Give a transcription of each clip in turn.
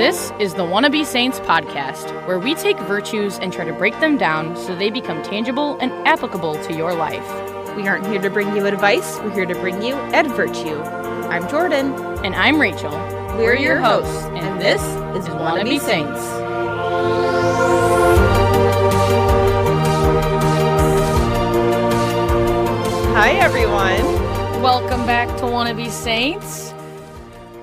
This is the Wannabe Saints podcast, where we take virtues and try to break them down so they become tangible and applicable to your life. We aren't here to bring you advice, we're here to bring you ed virtue. I'm Jordyn. And I'm Rachael. We're your hosts, and this is Wannabe Saints. Hi, everyone. Welcome back to Wannabe Saints.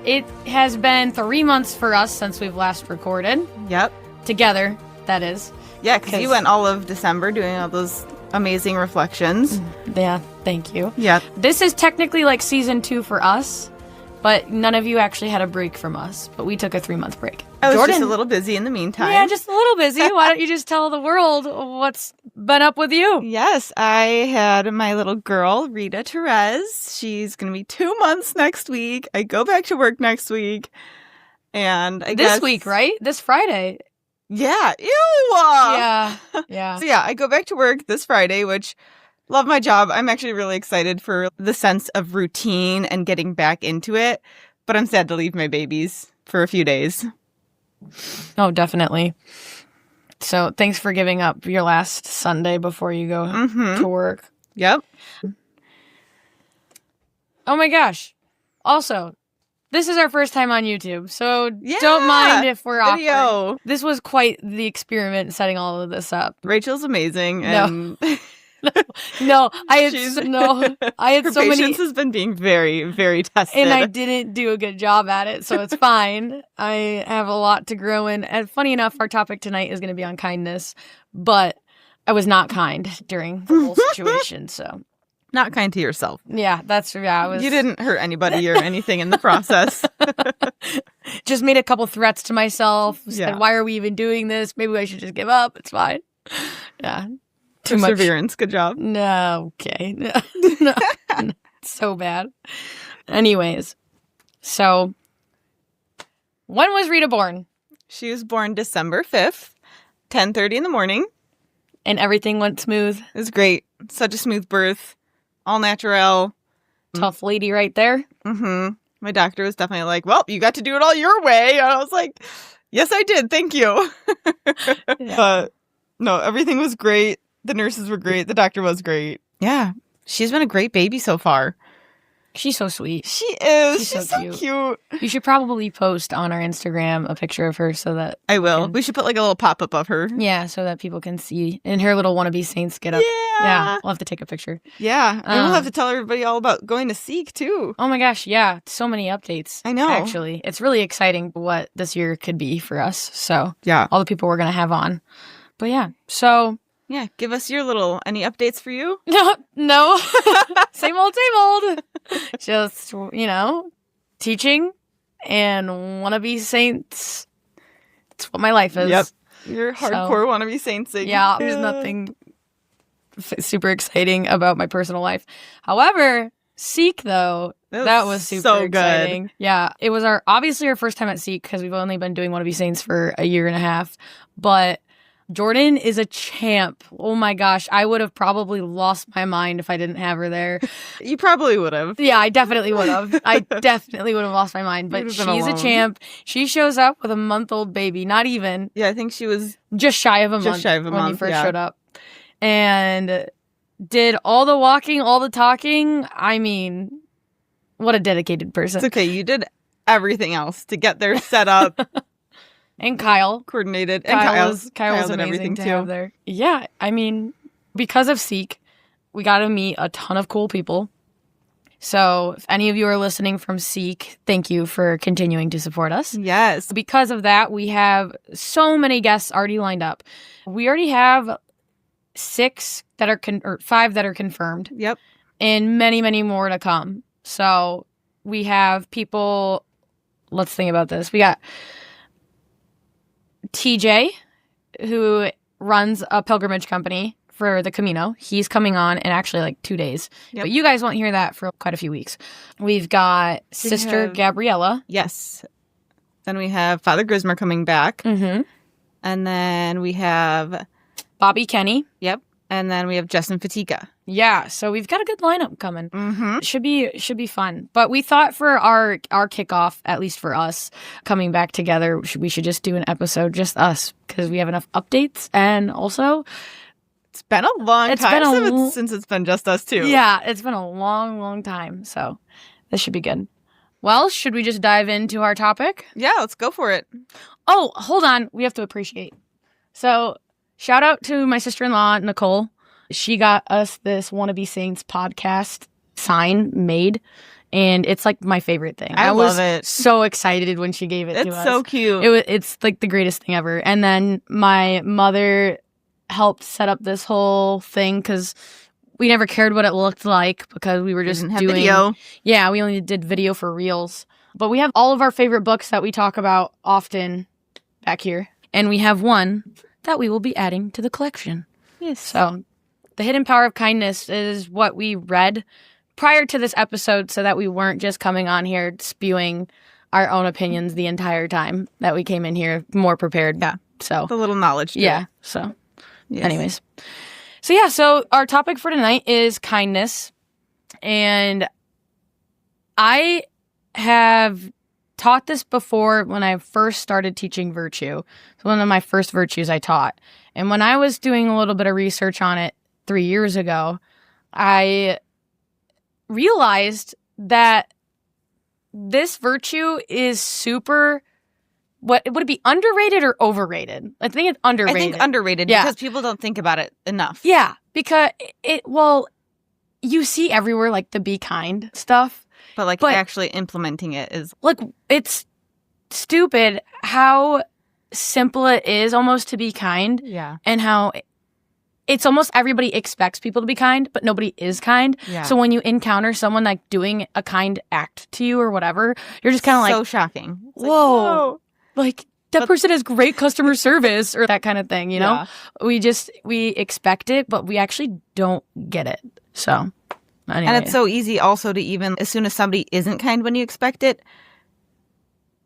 It has been 3 months for us since we've last recorded. Yep. Together, that is. Yeah, because you went all of December doing all those amazing reflections. Yeah, thank you. Yeah. This is technically like season 2 for us, but none of you actually had a break from us. But we took a 3-month break. I was Jordyn, just a little busy in the meantime. Yeah, just a little busy. Why don't you just tell the world what's been up with you? Yes, I had my little girl, Rita Therese. She's going to be 2 months next week. I go back to work next week. And I guess... This week, right? This Friday. Yeah. Ew! Yeah. Yeah. So yeah, I go back to work this Friday, which... Love my job. I'm actually really excited for the sense of routine and getting back into it. But I'm sad to leave my babies for a few days. Oh, definitely. So thanks for giving up your last Sunday before you go to work. Yep. Oh my gosh. Also, this is our first time on YouTube, so don't mind if we're awkward. This was quite the experiment setting all of this up. Rachel's amazing. And No, I had her so many. Patience has been being very, very tested. And I didn't do a good job at it, so it's fine. I have a lot to grow in. And funny enough, our topic tonight is going to be on kindness, but I was not kind during the whole situation, so. Not kind to yourself. Yeah, You didn't hurt anybody or anything in the process. Just made a couple threats to myself. Said, why are we even doing this? Maybe I should just give up. It's fine. Yeah. Too much perseverance. Good job. No, okay. No. So bad. Anyways, so when was Rita born? She was born December 5th, 10:30 in the morning. And everything went smooth? It was great. Such a smooth birth. All natural. Tough lady right there. Mm-hmm. My doctor was definitely like, well, you got to do it all your way. And I was like, yes, I did. Thank you. Yeah. But no, everything was great. The nurses were great. The doctor was great. Yeah. She's been a great baby so far. She's so sweet. She is. She's so cute. You should probably post on our Instagram a picture of her so that... I will. We should put like a little pop-up of her. Yeah, so that people can see. In her little Wannabe Saints get up. Yeah. We'll have to take a picture. Yeah. And we'll have to tell everybody all about going to Seek, too. Oh my gosh, yeah. So many updates. I know. Actually. It's really exciting what this year could be for us. So, yeah. All the people we're going to have on. But yeah, so... Yeah, give us your any updates for you? No. Same old. Just, teaching and Wannabe Saints. It's what my life is. Yep. You're hardcore Wannabe Saintsing. Yeah, there's nothing super exciting about my personal life. However, Seek, though, that was super so exciting. Good. Yeah, it was obviously our first time at Seek because we've only been doing Wannabe Saints for a year and a half. But Jordyn is a champ. Oh my gosh. I would have probably lost my mind if I didn't have her there. You probably would have. Yeah, I definitely would have. I definitely would have lost my mind. But she's a champ. She shows up with a month-old baby. Not even. Yeah, I think she was just shy of a month when you first showed up. And did all the walking, all the talking. I mean, what a dedicated person. It's okay. You did everything else to get there set up. And Kyle. Coordinated. Kyle's and amazing everything to too. have there. Yeah, I mean, because of Seek, we got to meet a ton of cool people. So if any of you are listening from Seek, thank you for continuing to support us. Yes. Because of that, we have so many guests already lined up. We already have 5 that are confirmed. Yep. And many, many more to come. So we have people, let's think about this. We got TJ, who runs a pilgrimage company for the Camino. He's coming on in actually like 2 days. Yep. But you guys won't hear that for quite a few weeks. We've got Sister Gabriella. Yes. Then we have Father Grismer coming back. Mm-hmm. And then we have... Bobby Kenny. Yep. And then we have Justin Fatika. Yeah, so we've got a good lineup coming. Mm-hmm. Should be fun. But we thought for our kickoff, at least for us, coming back together, we should just do an episode, just us, because we have enough updates. And also, it's been a long time since it's been just us two. Yeah, it's been a long, long time. So this should be good. Well, should we just dive into our topic? Yeah, let's go for it. Oh, hold on. We have to appreciate. So shout out to my sister-in-law, Nicole. She got us this Wannabe Saints podcast sign made, and it's like my favorite thing. I love was it. So excited when she gave it to us. It's so cute. It's like the greatest thing ever. And then my mother helped set up this whole thing because we never cared what it looked like because we were just doing video. Yeah, we only did video for reels. But we have all of our favorite books that we talk about often back here, and we have one that we will be adding to the collection. Yes. So The Hidden Power of Kindness is what we read prior to this episode so that we weren't just coming on here spewing our own opinions the entire time, that we came in here more prepared. Yeah. So the little knowledge. Yeah. So anyways. So yeah, so our topic for tonight is kindness. And I have taught this before when I first started teaching virtue. It's one of my first virtues I taught. And when I was doing a little bit of research on it 3 years ago, I realized that this virtue is super, would it be underrated or overrated? I think it's underrated. I think underrated because people don't think about it enough. Yeah, because you see everywhere like the be kind stuff. But actually implementing it is... Like, it's stupid how simple it is almost to be kind. Yeah. And how it's almost everybody expects people to be kind, but nobody is kind. Yeah. So when you encounter someone like doing a kind act to you or whatever, you're just kind of like... So shocking. It's whoa. Like, that person has great customer service or that kind of thing, you know? Yeah. We expect it, but we actually don't get it. So... Anyway. And it's so easy also to even, as soon as somebody isn't kind when you expect it,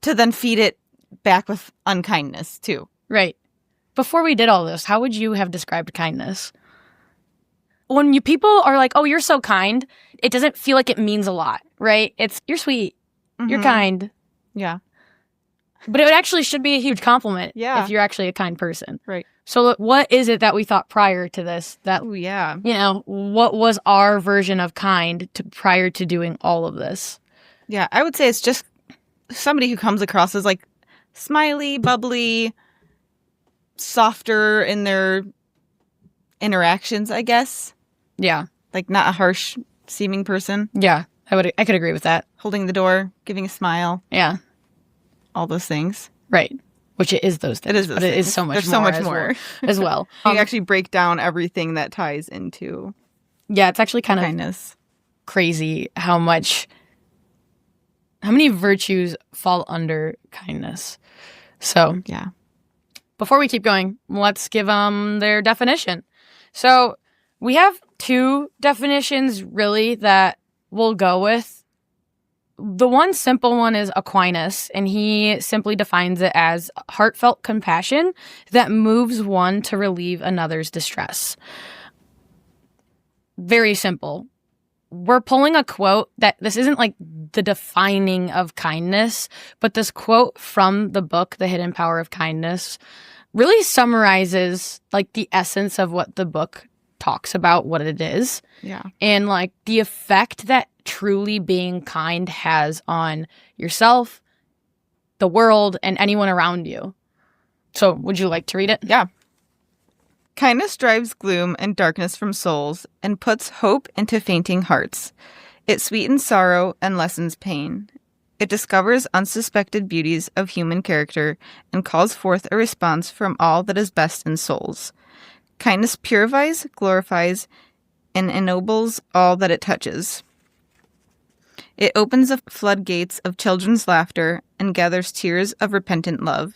to then feed it back with unkindness too. Right. Before we did all this, how would you have described kindness? When people are like, oh, you're so kind, it doesn't feel like it means a lot, right? It's, you're sweet, you're kind. Yeah. But it actually should be a huge compliment if you're actually a kind person. Right. So what is it that we thought prior to this? That, what was our version of kind prior to doing all of this? Yeah, I would say it's just somebody who comes across as like smiley, bubbly, softer in their interactions, I guess. Yeah. Like not a harsh seeming person. Yeah, I could agree with that. Holding the door, giving a smile. Yeah. All those things. Right. Which it is those things. It is those but things. it is so much There's more. So much more. As well. You actually break down everything that ties into it's actually kind kindness. Of crazy how many virtues fall under kindness. So, yeah. Before we keep going, let's give them their definition. So, we have two definitions really that we'll go with. The one simple one is Aquinas, and he simply defines it as heartfelt compassion that moves one to relieve another's distress. Very simple. We're pulling a quote that this isn't like the defining of kindness, but this quote from the book, The Hidden Power of Kindness, really summarizes like the essence of what the book talks about, what it is. Yeah. And like the effect that truly being kind has on yourself, the world, and anyone around you. So, would you like to read it? Yeah. Kindness drives gloom and darkness from souls and puts hope into fainting hearts. It sweetens sorrow and lessens pain. It discovers unsuspected beauties of human character and calls forth a response from all that is best in souls. Kindness purifies, glorifies, and ennobles all that it touches. It opens the floodgates of children's laughter and gathers tears of repentant love.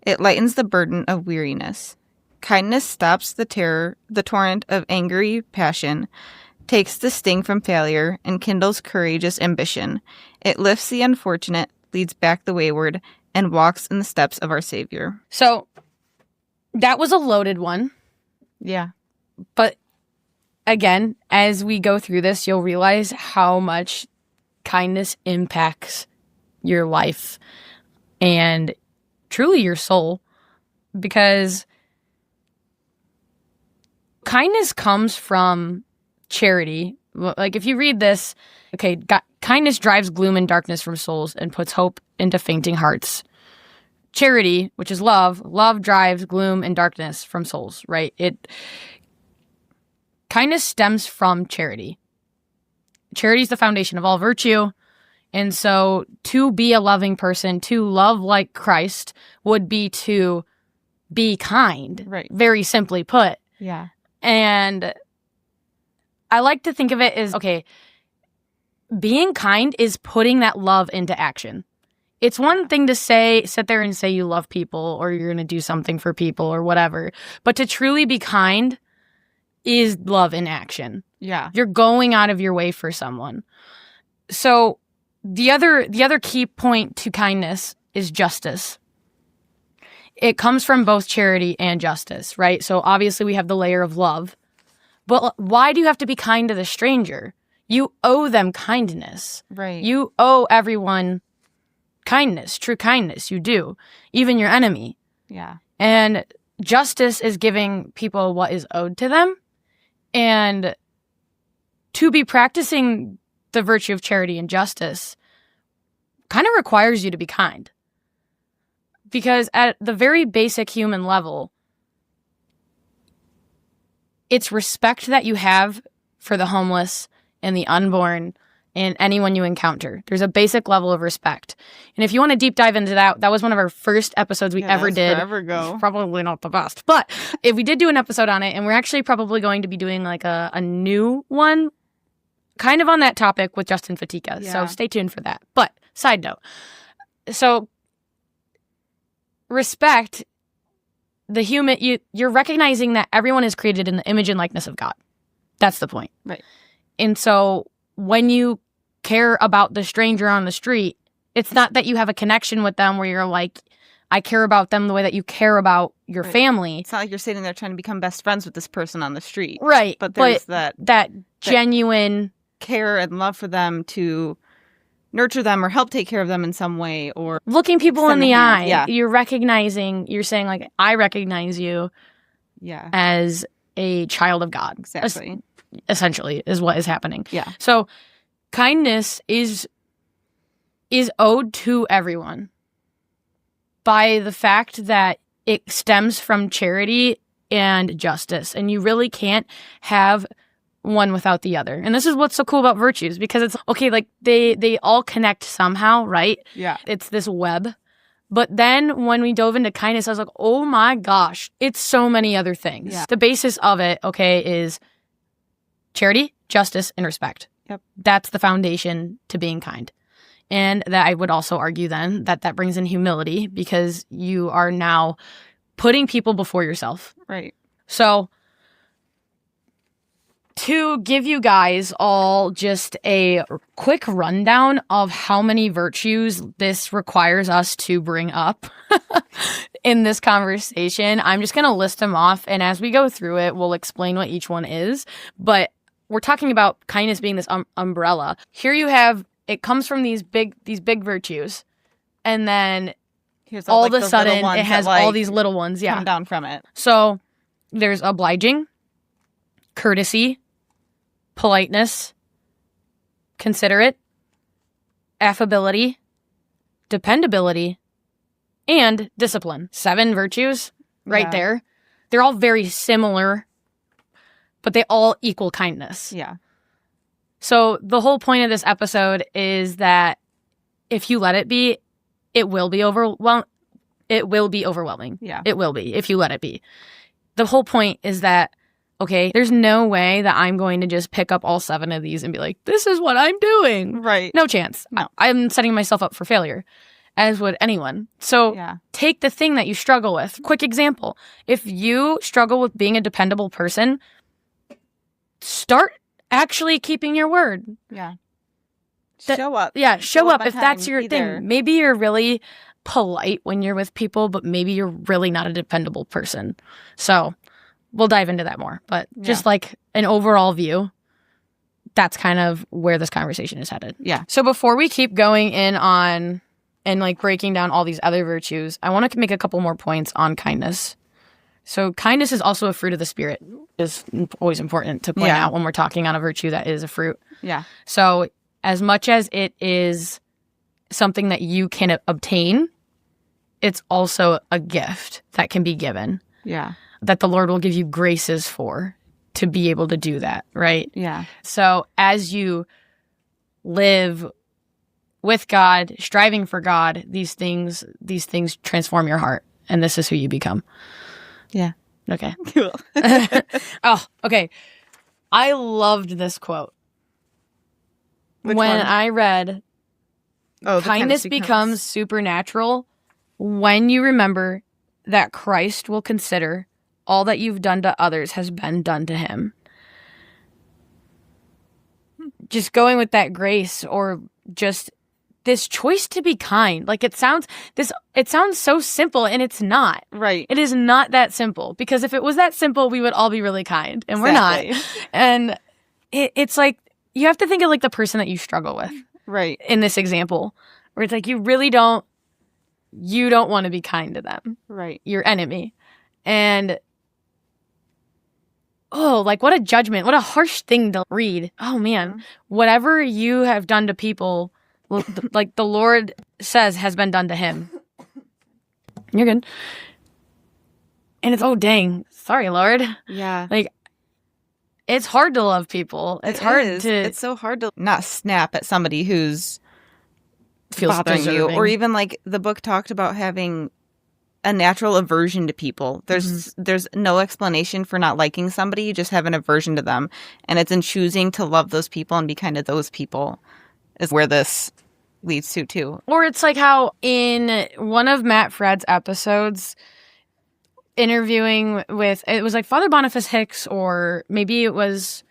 It lightens the burden of weariness. Kindness stops the torrent of angry passion, takes the sting from failure, and kindles courageous ambition. It lifts the unfortunate, leads back the wayward, and walks in the steps of our Savior. So, that was a loaded one. Yeah. But again, as we go through this, you'll realize how much kindness impacts your life and truly your soul, because kindness comes from charity. Like if you read this, okay, kindness drives gloom and darkness from souls and puts hope into fainting hearts. Charity, which is love drives gloom and darkness from souls, right? Kindness stems from charity. Charity is the foundation of all virtue. And so to be a loving person, to love like Christ, would be to be kind, right? Very simply put. Yeah. And I like to think of it as, okay, being kind is putting that love into action. It's one thing to sit there and say you love people or you're going to do something for people or whatever. But to truly be kind is love in action. Yeah. You're going out of your way for someone. So the other key point to kindness is justice. It comes from both charity and justice, right? So obviously we have the layer of love. But why do you have to be kind to the stranger? You owe them kindness. Right. You owe everyone kindness, true kindness. You do. Even your enemy. Yeah. And justice is giving people what is owed to them. And to be practicing the virtue of charity and justice kind of requires you to be kind. Because at the very basic human level, it's respect that you have for the homeless and the unborn and anyone you encounter. There's a basic level of respect. And if you want to deep dive into that, that was one of our first episodes we ever did. Forever ago. It's probably not the best. But if we did do an episode on it, and we're actually probably going to be doing like a new one kind of on that topic with Justin Fatika. Yeah. So stay tuned for that. But side note. So respect the human, you're recognizing that everyone is created in the image and likeness of God. That's the point. Right. And so when you care about the stranger on the street, it's not that you have a connection with them where you're like, I care about them the way that you care about your family. It's not like you're sitting there trying to become best friends with this person on the street. Right. But there's that genuine care and love for them to nurture them or help take care of them in some way, or looking people in the eye. Yeah. You're saying like, I recognize you as a child of God. Exactly. Essentially is what is happening. Yeah. So kindness is owed to everyone by the fact that it stems from charity and justice. And you really can't have one without the other. And this is what's so cool about virtues, because it's okay, like they all connect somehow, right? Yeah. It's this web. But then when we dove into kindness, I was like, oh my gosh, it's so many other things. Yeah. The basis of it, okay, is charity, justice, and respect. Yep. That's the foundation to being kind. And that I would also argue then that brings in humility, because you are now putting people before yourself. Right. So to give you guys all just a quick rundown of how many virtues this requires us to bring up in this conversation, I'm just going to list them off. And as we go through it, we'll explain what each one is. But we're talking about kindness being this umbrella. Here you have, it comes from these big virtues. And then all of a sudden it has all these little ones. Yeah. Come down from it. So there's obliging, courtesy, politeness, considerate, affability, dependability, and discipline. 7 virtues right there. They're all very similar, but they all equal kindness. Yeah. So the whole point of this episode is that if you let it be, it will be overwhelming. It will be overwhelming. Yeah. It will be if you let it be. The whole point is that, okay, there's no way that I'm going to just pick up all 7 of these and be like, this is what I'm doing. Right. No chance. No. I'm setting myself up for failure, as would anyone. So take the thing that you struggle with. Quick example. If you struggle with being a dependable person, start actually keeping your word. Yeah. Show up. Yeah, show up if that's your thing. thing. Maybe you're really polite when you're with people, but maybe you're really not a dependable person. So we'll dive into that more. But just like an overall view, that's kind of where this conversation is headed. Yeah. So before we keep going in on and like breaking down all these other virtues, I want to make a couple more points on kindness. So kindness is also a fruit of the Spirit. Is always important to point out when we're talking on a virtue that is a fruit. Yeah. So as much as it is something that you can obtain, it's also a gift that can be given. Yeah. That the Lord will give you graces for to be able to do that, right? Yeah. So as you live with God, striving for God, these things transform your heart, and this is who you become. Yeah. Okay. Cool. Oh, okay. I loved this quote. Which when one? I read, kindness becomes supernatural when you remember that Christ will consider all that you've done to others has been done to him. Just going with that grace, or just this choice to be kind. Like it sounds so simple, and it's not. Right. It is not that simple, because if it was that simple, we would all be really kind, and we're not. And it's like, you have to think of like the person that you struggle with. Right. In this example, where it's like you don't want to be kind to them. Right. Your enemy. And like what a judgment, what a harsh thing to read. Oh man, whatever you have done to people, like the Lord says has been done to him. You're good. And it's, oh dang, sorry Lord. Yeah. Like, it's hard to love people. It's so hard to not snap at somebody who's feels bothering deserving. you. Or even like the book talked about having a natural aversion to people. There's no explanation for not liking somebody. You just have an aversion to them. And it's in choosing to love those people and be kind to those people is where this leads to too. Or it's like how in one of Matt Fred's episodes, interviewing with, it was like Father Boniface Hicks, or maybe it was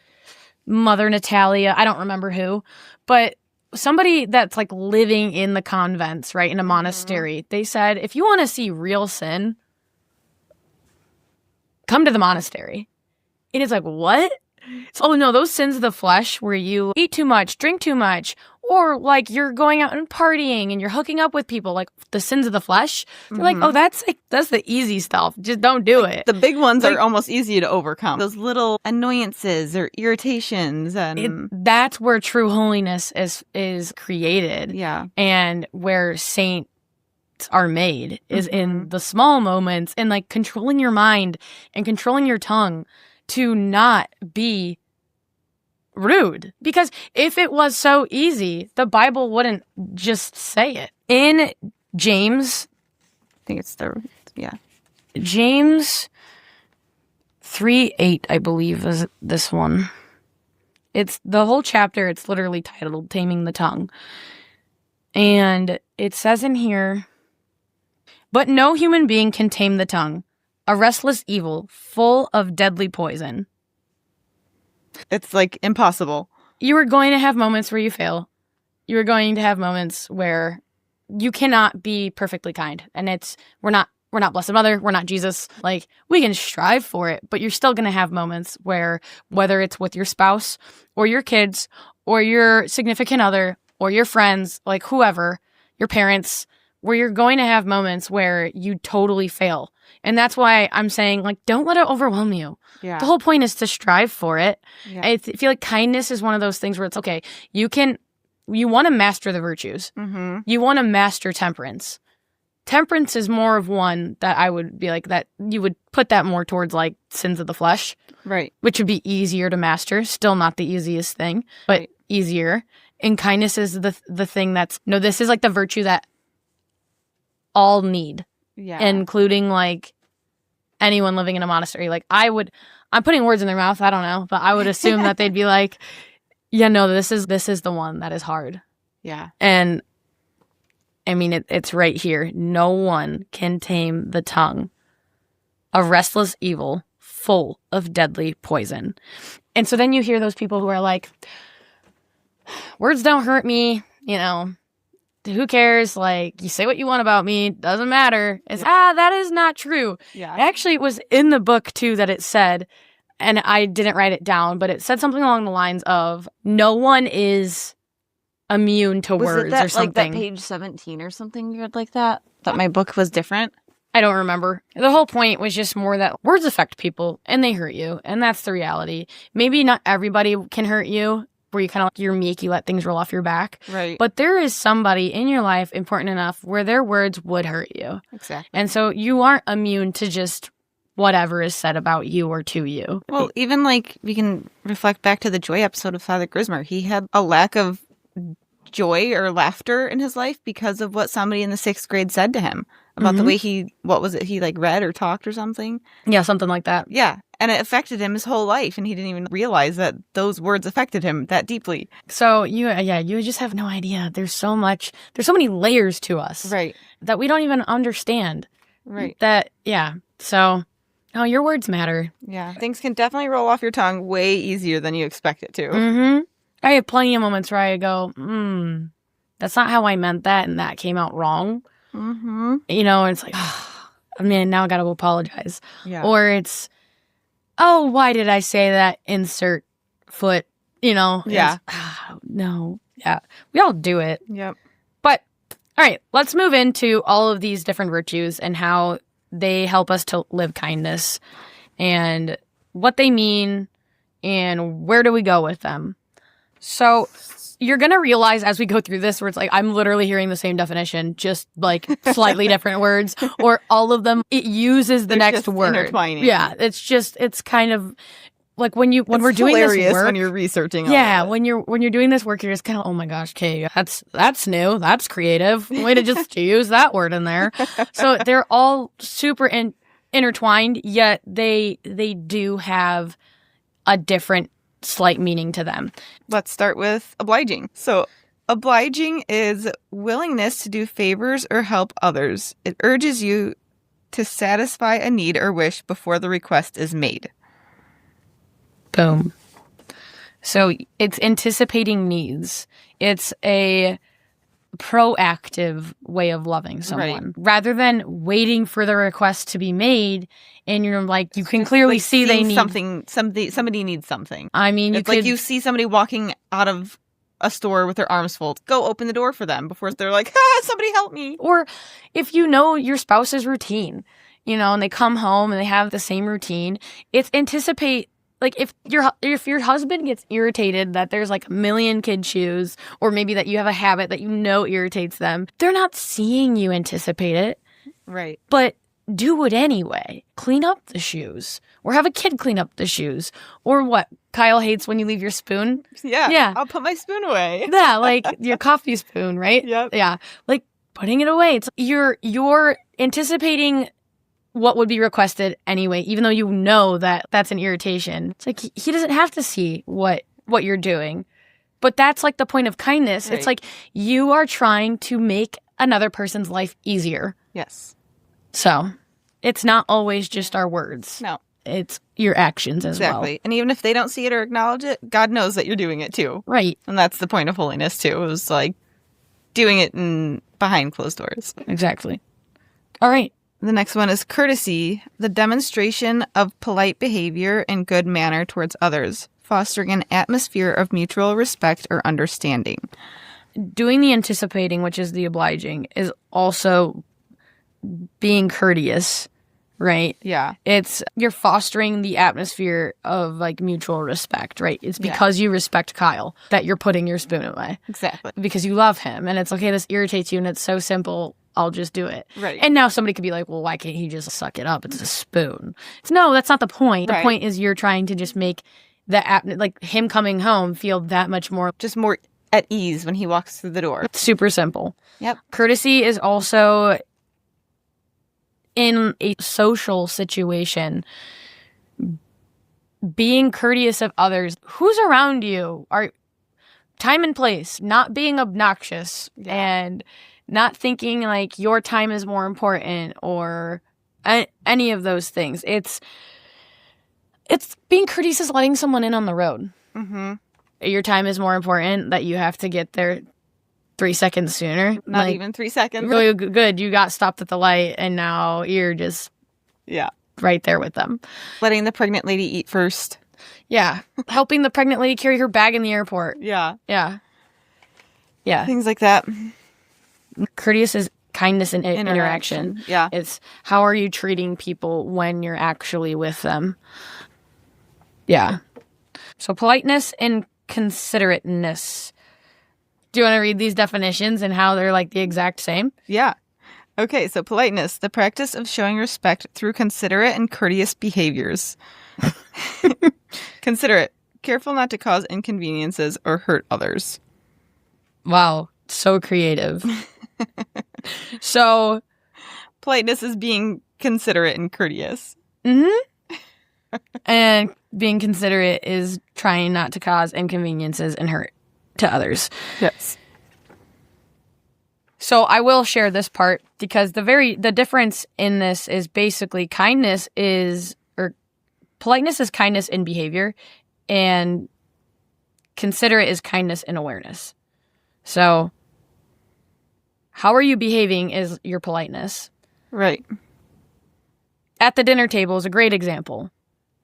Mother Natalia, I don't remember who, but somebody that's like living in the convents, right, in a monastery. They said, if you want to see real sin, come to the monastery. And it's like, what? Oh no, those sins of the flesh where you eat too much, drink too much, or like you're going out and partying and you're hooking up with people, like the sins of the flesh. They're like, oh, that's the easy stuff. Just don't do it. The big ones are almost easy to overcome. Those little annoyances or irritations, and that's where true holiness is created. Yeah. And where saints are made is in the small moments, and like controlling your mind and controlling your tongue to not be rude. Because if it was so easy, the Bible wouldn't just say it. In James, I think it's James 3:8, I believe, is this one. It's the whole chapter. It's literally titled Taming the Tongue. And it says in here, but no human being can tame the tongue, a restless evil full of deadly poison. It's like impossible. You are going to have moments where you fail. You are going to have moments where you cannot be perfectly kind. And we're not Blessed Mother, we're not Jesus. Like, we can strive for it, but you're still going to have moments where, whether it's with your spouse or your kids or your significant other or your friends, like whoever, your parents, where you're going to have moments where you totally fail. And that's why I'm saying, like, don't let it overwhelm you. Yeah. The whole point is to strive for it. Yeah. I feel like kindness is one of those things where it's okay. You want to master the virtues. Mm-hmm. You want to master temperance. Temperance is more of one that I would be like, that you would put that more towards like sins of the flesh. Right. Which would be easier to master. Still not the easiest thing, but easier. And kindness is the thing this is like the virtue that all need. Yeah. Including like anyone living in a monastery. Like I'm putting words in their mouth, I don't know, but I would assume that they'd be like, yeah, no, this is the one that is hard. Yeah. And I mean, it's right here. No one can tame the tongue, a restless evil full of deadly poison. And so then you hear those people who are like, words don't hurt me, who cares? Like, you say what you want about me. Doesn't matter. It's, that is not true. Yeah. Actually, it was in the book, too, that it said, and I didn't write it down, but it said something along the lines of, no one is immune to words or something. Like that page 17 or something weird like that? That my book was different? I don't remember. The whole point was just more that words affect people and they hurt you. And that's the reality. Maybe not everybody can hurt you where you kind of like, you're meek, you let things roll off your back. Right. But there is somebody in your life important enough where their words would hurt you. Exactly. And so you aren't immune to just whatever is said about you or to you. Well, even like we can reflect back to the Joy episode of Father Grismer. He had a lack of joy or laughter in his life because of what somebody in the 6th grade said to him about the way he like read or talked or something. Yeah, something like that. Yeah. And it affected him his whole life, and he didn't even realize that those words affected him that deeply. So you just have no idea. There's so many layers to us. Right. That we don't even understand. Right. So, your words matter. Yeah. Things can definitely roll off your tongue way easier than you expect it to. Mm-hmm. I have plenty of moments where I go, that's not how I meant that, and that came out wrong. Mm-hmm. And it's like, now I got to apologize. Yeah. Or it's, why did I say that? Insert foot, Yeah. No. Yeah. We all do it. Yep. But, all right, let's move into all of these different virtues and how they help us to live kindness and what they mean and where do we go with them. So you're going to realize as we go through this where it's like I'm literally hearing the same definition, just like slightly different words, or all of them, it uses the next word. Intertwining. Yeah, it's kind of like when we're doing this work. When you're researching when you're doing this work, you're just kind of, oh my gosh, okay, that's new, that's creative. Way to just use that word in there. So they're all super intertwined, yet they do have a different slight meaning to them. Let's start with obliging. So obliging is willingness to do favors or help others. It urges you to satisfy a need or wish before the request is made. Boom. So it's anticipating needs. It's a proactive way of loving someone rather than waiting for the request to be made. And you're like, you can clearly like see they need something. Somebody needs something. I mean, it's like you see somebody walking out of a store with their arms folded. Go open the door for them before they're like, somebody help me. Or if you know your spouse's routine, and they come home and they have the same routine, it's anticipate. Like if your husband gets irritated that there's like a million kid shoes, or maybe that you have a habit that irritates them, they're not seeing you anticipate it. Right. But do it anyway. Clean up the shoes. Or have a kid clean up the shoes. Or what? Kyle hates when you leave your spoon? Yeah. I'll put my spoon away. Yeah, like your coffee spoon, right? Yep. Yeah. Like putting it away. It's you're anticipating what would be requested anyway, even though you know that that's an irritation. It's like he doesn't have to see what you're doing. But that's like the point of kindness. Right. It's like you are trying to make another person's life easier. Yes. So it's not always just our words. No. It's your actions as well. Exactly. And even if they don't see it or acknowledge it, God knows that you're doing it too. Right. And that's the point of holiness too. It was like doing it behind closed doors. Exactly. All right. The next one is courtesy, the demonstration of polite behavior and good manner towards others, fostering an atmosphere of mutual respect or understanding. Doing the anticipating, which is the obliging, is also being courteous, right? Yeah. You're fostering the atmosphere of like mutual respect, right? It's because you respect Kyle that you're putting your spoon away. Exactly. Because you love him and it's okay, this irritates you and it's so simple. I'll just do it. Right. And now somebody could be like, well, why can't he just suck it up? It's a spoon. No, that's not the point. The point is you're trying to just make like him coming home feel that much more. Just more at ease when he walks through the door. Super simple. Yep. Courtesy is also in a social situation. Being courteous of others. Who's around you? Time and place. Not being obnoxious. Yeah. And not thinking like your time is more important or any of those things. It's being courteous is letting someone in on the road. Mm-hmm. Your time is more important, that you have to get there 3 seconds sooner. Not even 3 seconds. Really good. You got stopped at the light and now you're just right there with them. Letting the pregnant lady eat first. Yeah. Helping the pregnant lady carry her bag in the airport. Yeah. Yeah. Yeah. Things like that. Courteous is kindness and interaction. Yeah. It's how are you treating people when you're actually with them. Yeah. So politeness and considerateness. Do you want to read these definitions and how they're like the exact same? Yeah. Okay, so politeness, the practice of showing respect through considerate and courteous behaviors. Considerate, careful not to cause inconveniences or hurt others. Wow, so creative. So, politeness is being considerate and courteous. Mm-hmm. And being considerate is trying not to cause inconveniences and hurt to others. Yes. So I will share this part because the difference in this is basically politeness is kindness in behavior and considerate is kindness in awareness. So how are you behaving is your politeness. Right. At the dinner table is a great example.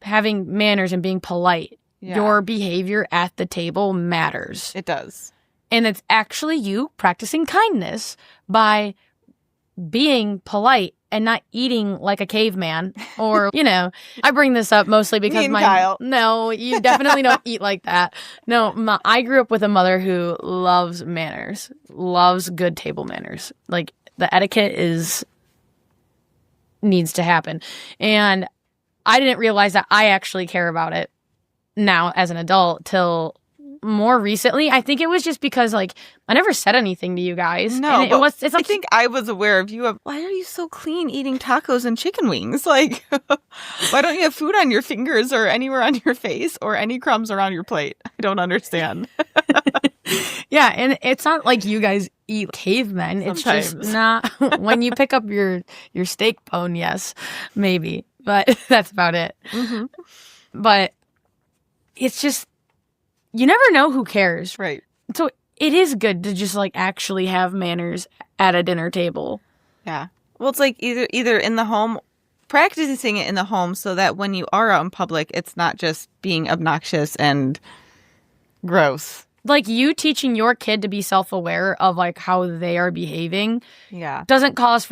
Having manners and being polite. Yeah. Your behavior at the table matters. It does. And it's actually you practicing kindness by being polite and not eating like a caveman or, I bring this up mostly because Kyle. No, you definitely don't eat like that. No, I grew up with a mother who loves manners, loves good table manners. Like the etiquette needs to happen. And I didn't realize that I actually care about it now as an adult till more recently. I think it was just because I never said anything to you guys. No, and I think I was aware of you. Why are you so clean eating tacos and chicken wings? Why don't you have food on your fingers or anywhere on your face or any crumbs around your plate? I don't understand. Yeah, and it's not like you guys eat cavemen. Sometimes. It's just not when you pick up your steak bone. Yes, maybe, but that's about it. Mm-hmm. But it's just. You never know who cares. Right. So it is good to just actually have manners at a dinner table. Yeah. Well, it's either in the home, practicing it in the home so that when you are out in public, it's not just being obnoxious and gross. You teaching your kid to be self-aware of how they are behaving. Yeah. It doesn't cause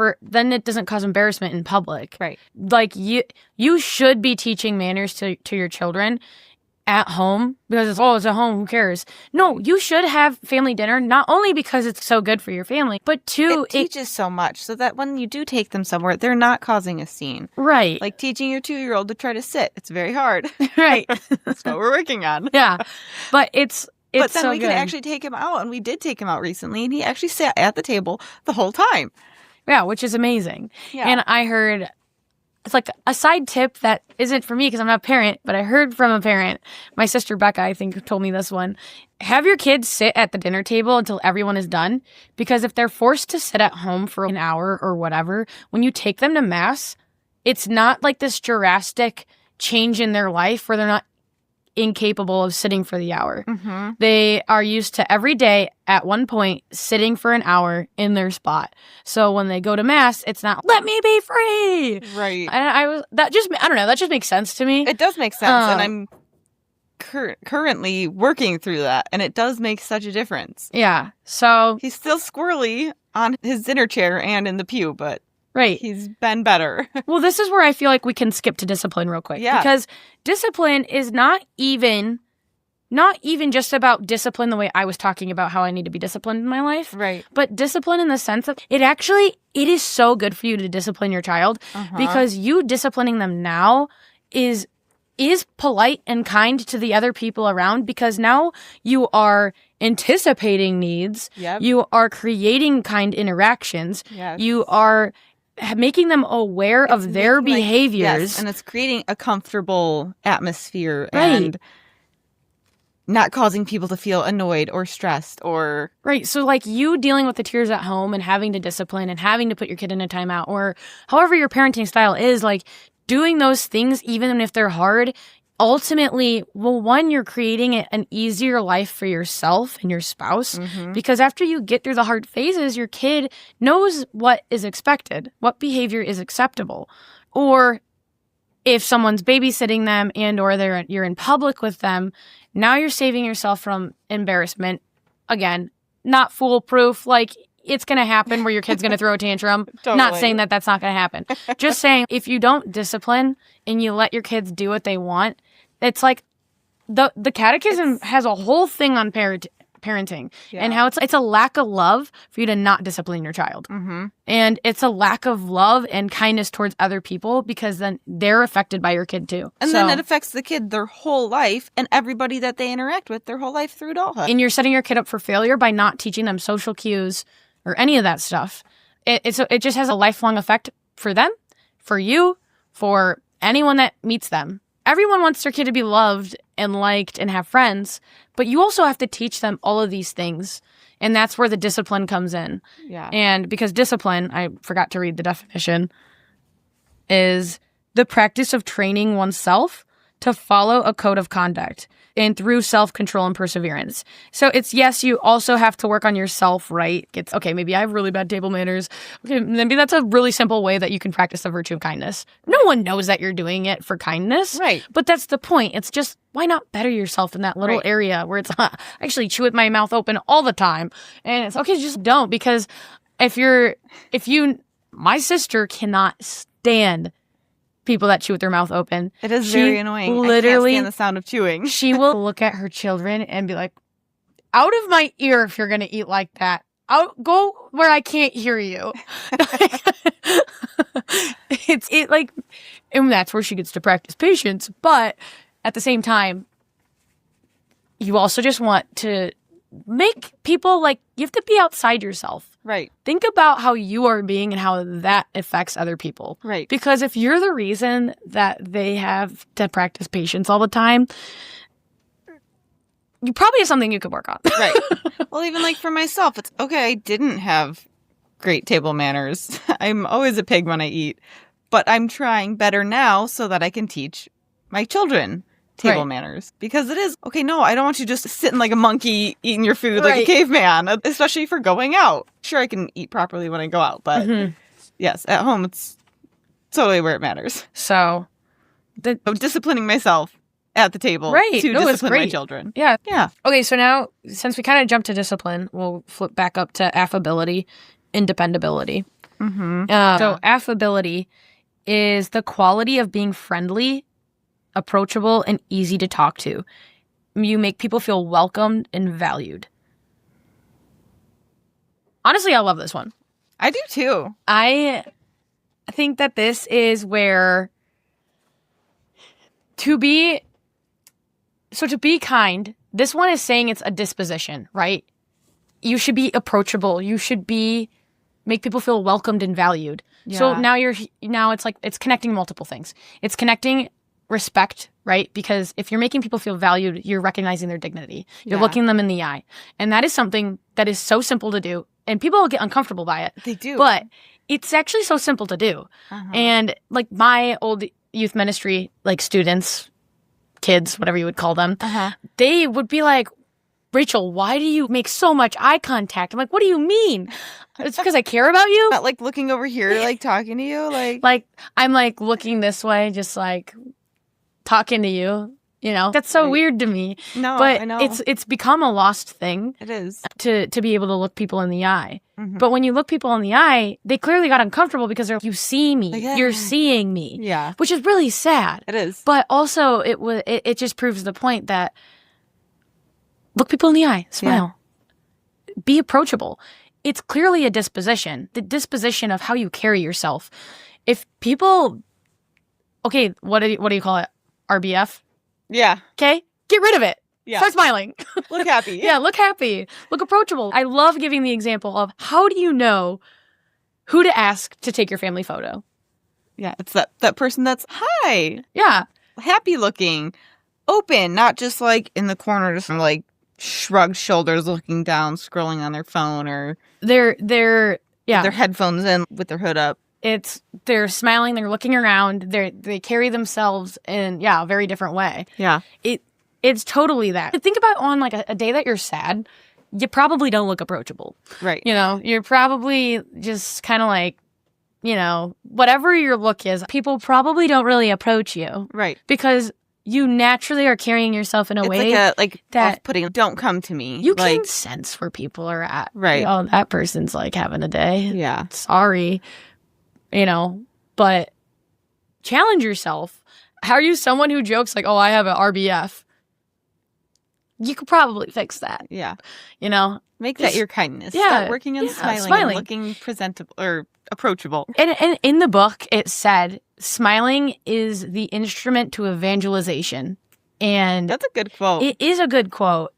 embarrassment in public. Right. You should be teaching manners to your children at home because it's at home, who cares? No, you should have family dinner not only because it's so good for your family, but two, it teaches so much so that when you do take them somewhere, they're not causing a scene. Right. Like teaching your 2-year-old to try to sit. It's very hard. Right. That's what we're working on. Yeah. But it's but then so we good. Can actually take him out, and we did take him out recently, and he actually sat at the table the whole time. Yeah, which is amazing. Yeah. And I heard it's a side tip that isn't for me because I'm not a parent, but I heard from a parent. My sister Becca, I think, told me this one. Have your kids sit at the dinner table until everyone is done. Because if they're forced to sit at home for an hour or whatever, when you take them to mass, it's not this drastic change in their life where they're not incapable of sitting for the hour. Mm-hmm. They are used to every day at one point sitting for an hour in their spot. So when they go to mass, it's not let me be free. Right. And that just makes sense to me. It does make sense, and I'm currently working through that, and it does make such a difference. Yeah. So he's still squirrely on his dinner chair and in the pew, but right. He's been better. Well, this is where I feel like we can skip to discipline real quick. Yeah. Because discipline is not even just about discipline the way I was talking about how I need to be disciplined in my life. Right. But discipline in the sense of it is so good for you to discipline your child because you disciplining them now is polite and kind to the other people around because now you are anticipating needs. Yep. You are creating kind interactions. Yes. You are making them aware of their behaviors. Yes, and it's creating a comfortable atmosphere right. and not causing people to feel annoyed or stressed or... Right, so you dealing with the tears at home and having to discipline and having to put your kid in a timeout or however your parenting style is, doing those things even if they're hard ultimately, well, one, you're creating an easier life for yourself and your spouse, because after you get through the hard phases, your kid knows what is expected, what behavior is acceptable. Or if someone's babysitting them and or you're in public with them, now you're saving yourself from embarrassment. Again, not foolproof. Like, it's going to happen where your kid's going to throw a tantrum. Totally. Not saying that that's not going to happen. Just saying, if you don't discipline and you let your kids do what they want, it's like the catechism has a whole thing on parenting and how it's a lack of love for you to not discipline your child. And it's a lack of love and kindness towards other people, because then they're affected by your kid too. And then it affects the kid their whole life and everybody that they interact with their whole life through adulthood. And you're setting your kid up for failure by not teaching them social cues or any of that stuff. It just has a lifelong effect for them, for you, for anyone that meets them. Everyone wants their kid to be loved and liked and have friends, but you also have to teach them all of these things. And that's where the discipline comes in. Yeah. And because discipline, I forgot to read the definition, is the practice of training oneself to follow a code of conduct and through self-control and perseverance. So it's, yes, you also have to work on yourself, right? It's, okay, maybe I have really bad table manners. Okay, maybe that's a really simple way that you can practice the virtue of kindness. No one knows that you're doing it for kindness. Right. But that's the point. It's just, why not better yourself in that little area where it's, I actually chew with my mouth open all the time. And it's, okay, just don't. Because my sister cannot stand people that chew with their mouth open. It is very annoying. Literally, I can't stand the sound of chewing. She will look at her children and be like, out of my ear if you're going to eat like that. Go where I can't hear you. And that's where she gets to practice patience. But at the same time, you also just want to make people, like, you have to be outside yourself. Right. Think about how you are being and how that affects other people. Right. Because if you're the reason that they have to practice patience all the time, you probably have something you could work on. Right. Well, even like for myself, it's okay, I didn't have great table manners. I'm always a pig when I eat. But I'm trying better now so that I can teach my children table manners. Because it is, okay, no, I don't want you just sitting like a monkey eating your food like a caveman, especially for going out. Sure, I can eat properly when I go out, but yes, at home, it's totally where it matters. So, I'm disciplining myself at the table to discipline my children. Yeah. Yeah. Okay, so now, since we kind of jumped to discipline, we'll flip back up to affability and dependability. So, affability is the quality of being friendly, approachable, and easy to talk to. You make people feel welcomed and valued. Honestly, I love this one. I do too. I think that this is where to be kind, this one is saying it's a disposition, right? You should be approachable. You should make people feel welcomed and valued. Yeah. So now it's like, it's connecting multiple things. It's connecting respect, right? Because if you're making people feel valued, you're recognizing their dignity. You're looking them in the eye. And that is something that is so simple to do. And people get uncomfortable by it. They do. But it's actually so simple to do. And like my old youth ministry, like students, kids, whatever you would call them, they would be like, Rachel, why do you make so much eye contact? I'm like, what do you mean? It's because I care about you? Not like looking over here, like talking to you? Like I'm like looking this way, just like talking to you. You know, that's so weird to me. No, but I know. It's become a lost thing. It is. To be able to look people in the eye. But when you look people in the eye, they clearly got uncomfortable because they're like, you see me. Like, you're seeing me. Yeah. Which is really sad. It is. But also it just proves the point that look people in the eye, smile. Yeah. Be approachable. It's clearly a disposition. The disposition of how you carry yourself. If people okay, what do you call it? RBF? Yeah. Okay? Get rid of it. Yeah. Start smiling. Look happy. Yeah, look happy. Look approachable. I love giving the example of how do you know who to ask to take your family photo? Yeah, it's that person that's, hi. Yeah. Happy looking. Open, not just like in the corner, just like shrugged shoulders looking down, scrolling on their phone or... Their their headphones in with their hood up. they're smiling, they're looking around, they carry themselves in a very different way. Yeah. It's totally that. Think about on like a day that you're sad, you probably don't look approachable. Right. You know, you're probably just kind of like, you know, whatever your look is, people probably don't really approach you. Right. Because you naturally are carrying yourself in a way like that off-putting. Don't come to me. You can sense where people are at. Right. Oh, that person's like having a day. Yeah. Sorry. You know, but challenge yourself. How are you someone who jokes like, oh, I have an RBF? You could probably fix that. Yeah. You know? Make that your kindness. Yeah. Start working on smiling and looking presentable or approachable. And in the book, it said, smiling is the instrument to evangelization. And that's a good quote. It is a good quote.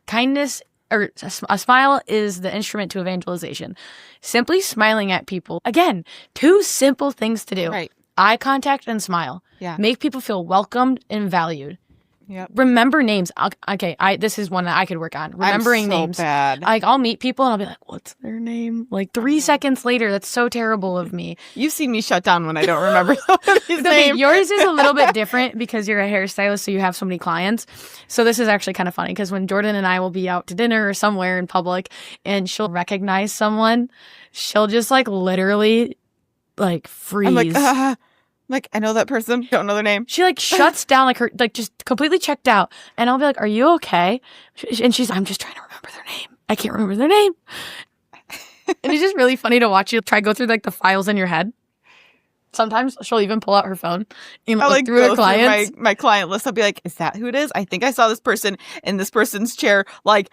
Kindness or a smile is the instrument to evangelization. Simply smiling at people. Again, 2 simple things to do. Right. Eye contact and smile. Yeah. Make people feel welcomed and valued. Yep. Remember names. Okay, this is one that I could work on. Remembering names. Bad. Like, I'll meet people and I'll be like, what's their name? Like 3 seconds later, that's so terrible of me. You've seen me shut down when I don't remember somebody's name. Yours is a little bit different because you're a hairstylist, so you have so many clients. So this is actually kind of funny because when Jordyn and I will be out to dinner or somewhere in public and she'll recognize someone, she'll just like literally like freeze. I'm like, I know that person. Don't know their name. She like shuts down, like her, like just completely checked out. And I'll be like, are you okay? And she's, I'm just trying to remember their name. I can't remember their name. And it's just really funny to watch you try to go through like the files in your head. Sometimes she'll even pull out her phone and look through her clients. My client list. I'll be like, is that who it is? I think I saw this person in this person's chair like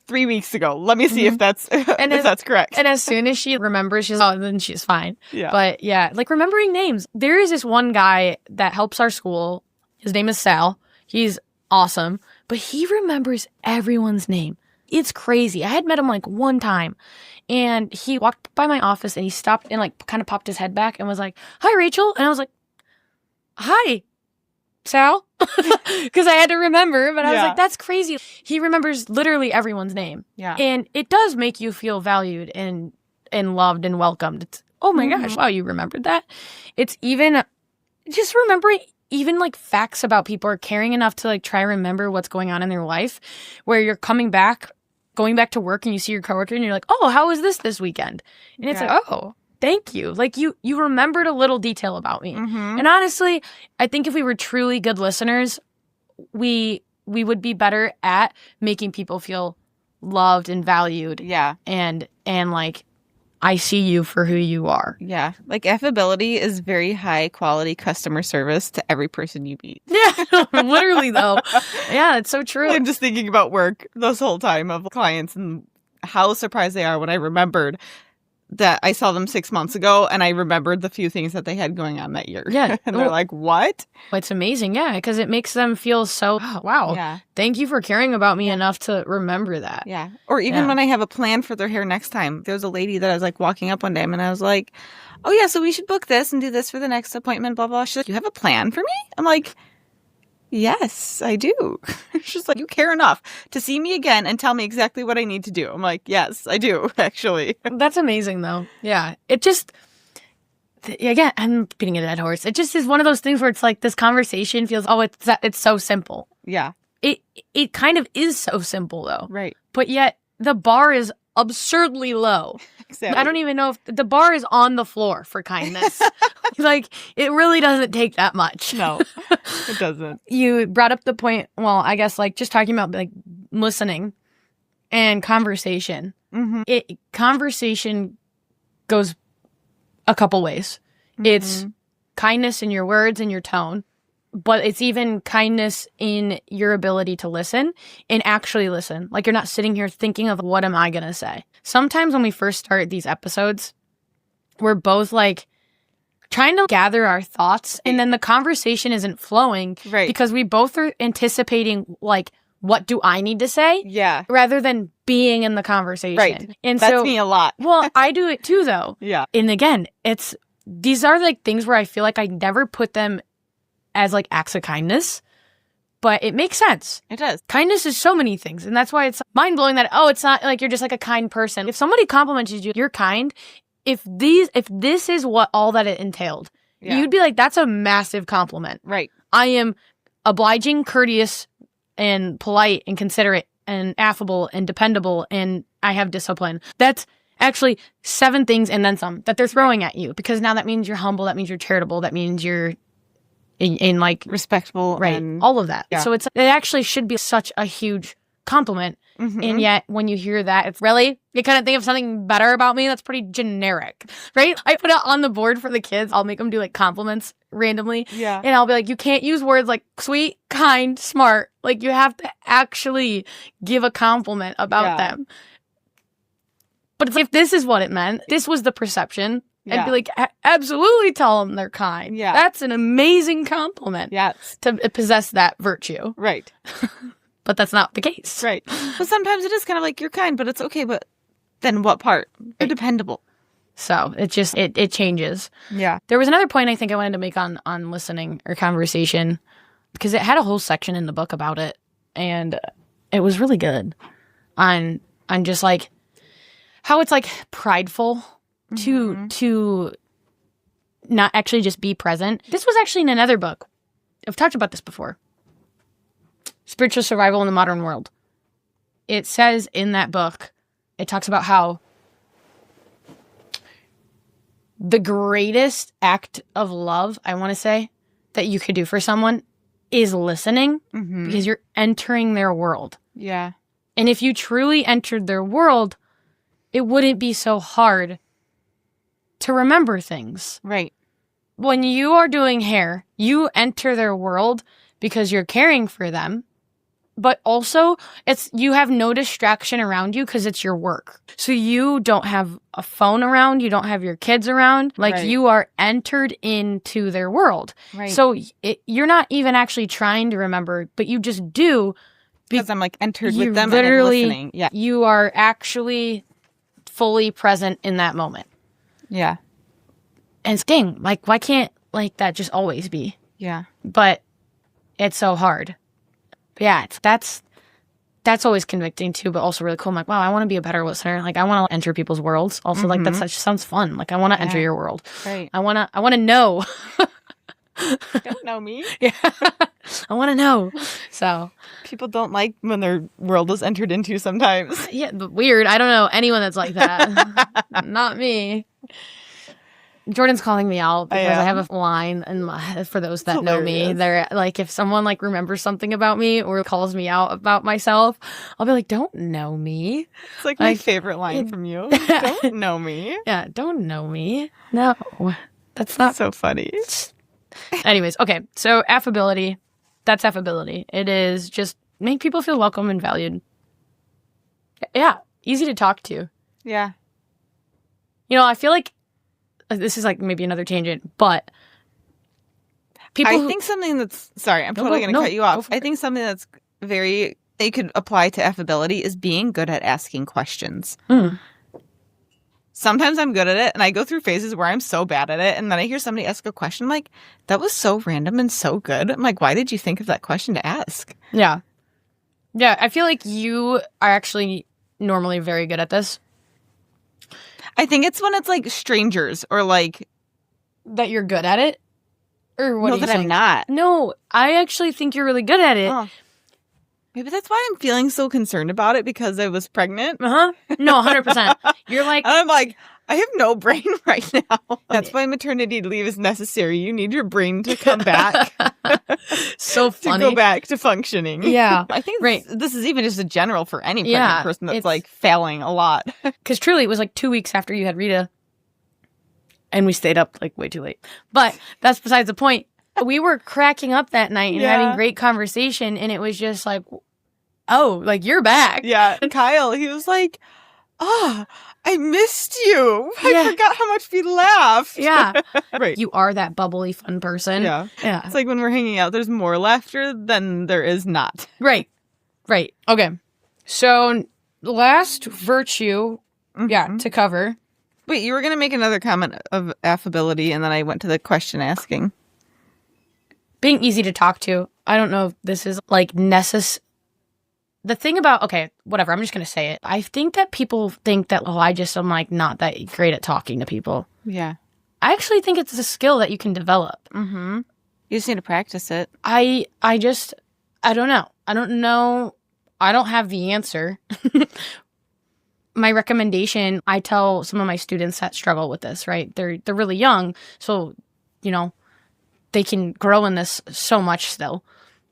3 weeks ago. Let me see if that's that's correct. And as soon as she remembers, then she's fine. Yeah. But yeah, like remembering names. There is this one guy that helps our school. His name is Sal. He's awesome, but he remembers everyone's name. It's crazy. I had met him like one time and he walked by my office and he stopped and like kind of popped his head back and was like, hi, Rachel. And I was like, hi, Sal. Because I had to remember, but I was like, that's crazy. He remembers literally everyone's name. Yeah. And it does make you feel valued and loved and welcomed. It's, oh my gosh, wow, you remembered that. It's even just remembering even like facts about people or caring enough to like try to remember what's going on in their life, where you're going back to work and you see your coworker and you're like, oh, how was this weekend? And it's like, oh, thank you. Like you remembered a little detail about me. Mm-hmm. And honestly, I think if we were truly good listeners, we would be better at making people feel loved and valued. Yeah. And like, I see you for who you are. Yeah. Like affability is very high quality customer service to every person you meet. Yeah. Literally though. Yeah, it's so true. I'm just thinking about work this whole time of clients and how surprised they are when I remembered that I saw them 6 months ago and I remembered the few things that they had going on that year. Yeah. And they're like, what? It's amazing. Yeah. Because it makes them feel so, wow. Yeah. Thank you for caring about me enough to remember that. Yeah. Or even when I have a plan for their hair next time. There was a lady that I was like walking up one day and I was like, oh yeah, so we should book this and do this for the next appointment, blah, blah. She's like, you have a plan for me? I'm like, yes, I do. She's like, you care enough to see me again and tell me exactly what I need to do. I'm like, yes, I do, actually. That's amazing, though. Yeah. It just, again, I'm beating a dead horse. It just is one of those things where it's like this conversation feels, it's so simple. Yeah. It kind of is so simple, though. Right. But yet the bar is absurdly low. Exactly. I don't even know if the bar is on the floor for kindness. Like, it really doesn't take that much. No, it doesn't. You brought up the point, well, I guess, like, just talking about, like, listening and conversation. Mm-hmm. Conversation goes a couple ways. Mm-hmm. It's kindness in your words and your tone, but it's even kindness in your ability to listen and actually listen. Like, you're not sitting here thinking of what am I going to say. Sometimes when we first start these episodes, we're both like trying to gather our thoughts and then the conversation isn't flowing because we both are anticipating like, what do I need to say? Yeah. Rather than being in the conversation. Right. And that's me a lot. Well, I do it too, though. Yeah. And again, these are like things where I feel like I never put them as like acts of kindness, but it makes sense. It does. Kindness is so many things. And that's why it's mind blowing that, it's not like you're just like a kind person. If somebody compliments you, you're kind. if this is what all that it entailed, you'd be like, that's a massive compliment. Right. I am obliging, courteous, and polite, and considerate, and affable, and dependable, and I have discipline. That's actually 7 things and then some that they're throwing at you, because now that means you're humble, that means you're charitable, that means you're in like respectful, right? And, all of that. Yeah. So it actually should be such a huge compliment. And yet when you hear that, it's really, you kind of think of something better about me that's pretty generic, right? I put it on the board for the kids. I'll make them do like compliments randomly. Yeah. And I'll be like, you can't use words like sweet, kind, smart. Like you have to actually give a compliment about them. But if this is what it meant, this was the perception, I'd be like, absolutely tell them they're kind. Yeah. That's an amazing compliment. Yes. To possess that virtue. Right. But that's not the case. Right. But sometimes it is kind of like, you're kind, but it's okay. But then what part? You're dependable. So it just, it changes. Yeah. There was another point I think I wanted to make on listening or conversation, because it had a whole section in the book about it. And it was really good on just like how it's like prideful to not actually just be present. This was actually in another book. I've talked about this before. Spiritual Survival in the Modern World. It says in that book, it talks about how the greatest act of love, I want to say, that you could do for someone is listening, because you're entering their world. Yeah. And if you truly entered their world, it wouldn't be so hard to remember things. Right. When you are doing hair, you enter their world because you're caring for them. But also, you have no distraction around you because it's your work. So you don't have a phone around. You don't have your kids around. Like, you are entered into their world. Right. So you're not even actually trying to remember, but you just do. Because I'm like entered with them literally, and I'm listening. Yeah. You are actually fully present in that moment. Yeah. And dang, like, why can't like that just always be? Yeah. But it's so hard. But yeah, that's always convicting too, but also really cool. I'm like, wow, I want to be a better listener. Like, I want to enter people's worlds. Also, like, that sounds fun. Like, I want to enter your world. Right. I want to know. Don't know me. Yeah. I want to know. So people don't like when their world is entered into sometimes. Yeah, weird. I don't know anyone that's like that. Not me. Jordyn's calling me out because I have a line for those that know me. They're like, if someone like remembers something about me or calls me out about myself, I'll be like, don't know me. It's like my favorite line from you. Don't know me. Yeah, don't know me. No, that's not so funny. Anyways, okay. So affability, that's affability. It is just make people feel welcome and valued. Yeah, easy to talk to. Yeah. You know, I feel like this is like maybe another tangent, but I think something that's, sorry, I'm totally going to cut you off. I think something that's they could apply to affability is being good at asking questions. Sometimes I'm good at it, and I go through phases where I'm so bad at it, and then I hear somebody ask a question, I'm like, that was so random and so good. I'm like, why did you think of that question to ask? Yeah. Yeah, I feel like you are actually normally very good at this. I think it's when it's like strangers or like that you're good at it, or what? No, that I'm not. No, I actually think you're really good at it. Oh. Maybe that's why I'm feeling so concerned about it, because I was pregnant. No, 100%. You're like, and I'm like, I have no brain right now. That's why maternity leave is necessary. You need your brain to come back. So funny. To go back to functioning. Yeah. I think this is even just a general for any pregnant person that's like failing a lot. Because truly, it was like 2 weeks after you had Rita. And we stayed up like way too late. But that's besides the point. We were cracking up that night and having great conversation. And it was just like, oh, like, you're back. Yeah. Kyle, he was like, I missed you. I forgot how much we laughed. Yeah. Right. You are that bubbly, fun person. Yeah. Yeah. It's like when we're hanging out, there's more laughter than there is not. Right. Right. Okay. So last virtue, to cover. Wait, you were going to make another comment of affability, and then I went to the question asking. Being easy to talk to. I don't know if this is like the thing about, okay, whatever, I'm just going to say it. I think that people think that, oh, I'm like not that great at talking to people. Yeah. I actually think it's a skill that you can develop. Mm-hmm. You just need to practice it. I don't know. I don't know. I don't have the answer. My recommendation, I tell some of my students that struggle with this, right? They're really young, so, you know, they can grow in this so much still.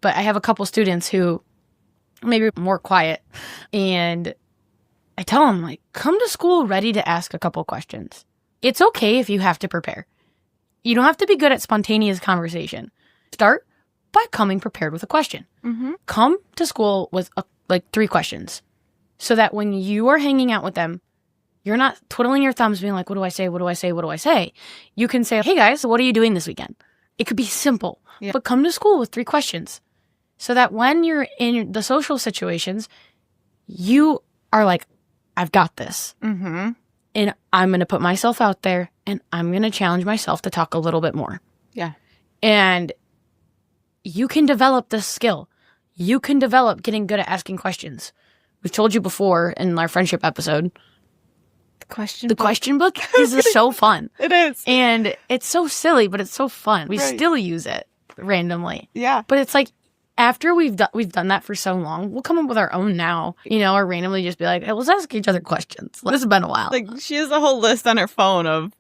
But I have a couple students who maybe more quiet, and I tell them, like, come to school ready to ask a couple questions. It's okay if you have to prepare. You don't have to be good at spontaneous conversation. Start by coming prepared with a question. Mm-hmm. Come to school with like 3 questions, so that when you are hanging out with them, you're not twiddling your thumbs being like, what do I say? What do I say? What do I say? You can say, hey guys, what are you doing this weekend? It could be simple, but come to school with 3 questions, so that when you're in the social situations, you are like, I've got this. Mm-hmm. And I'm going to put myself out there, and I'm going to challenge myself to talk a little bit more. Yeah. And you can develop this skill. You can develop getting good at asking questions. We've told you before in our friendship episode. The question book is so fun. It is. And it's so silly, but it's so fun. We still use it randomly. Yeah. But it's like, after we've done that for so long, we'll come up with our own now, you know, or randomly just be like, hey, let's ask each other questions. This has been a while. Like, she has a whole list on her phone of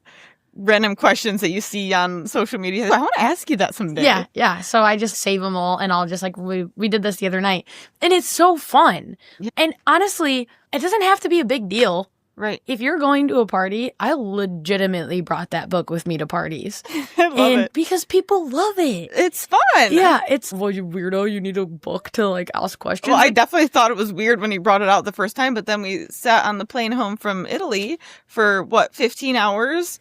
random questions that you see on social media. I want to ask you that someday. Yeah, yeah. So I just save them all, and I'll just like, we did this the other night. And it's so fun. Yeah. And honestly, it doesn't have to be a big deal. Right. If you're going to a party, I legitimately brought that book with me to parties. I love it. Because people love it. It's fun. Yeah. It's, well, you weirdo, you need a book to like ask questions. Well, I definitely thought it was weird when he brought it out the first time, but then we sat on the plane home from Italy for 15 hours?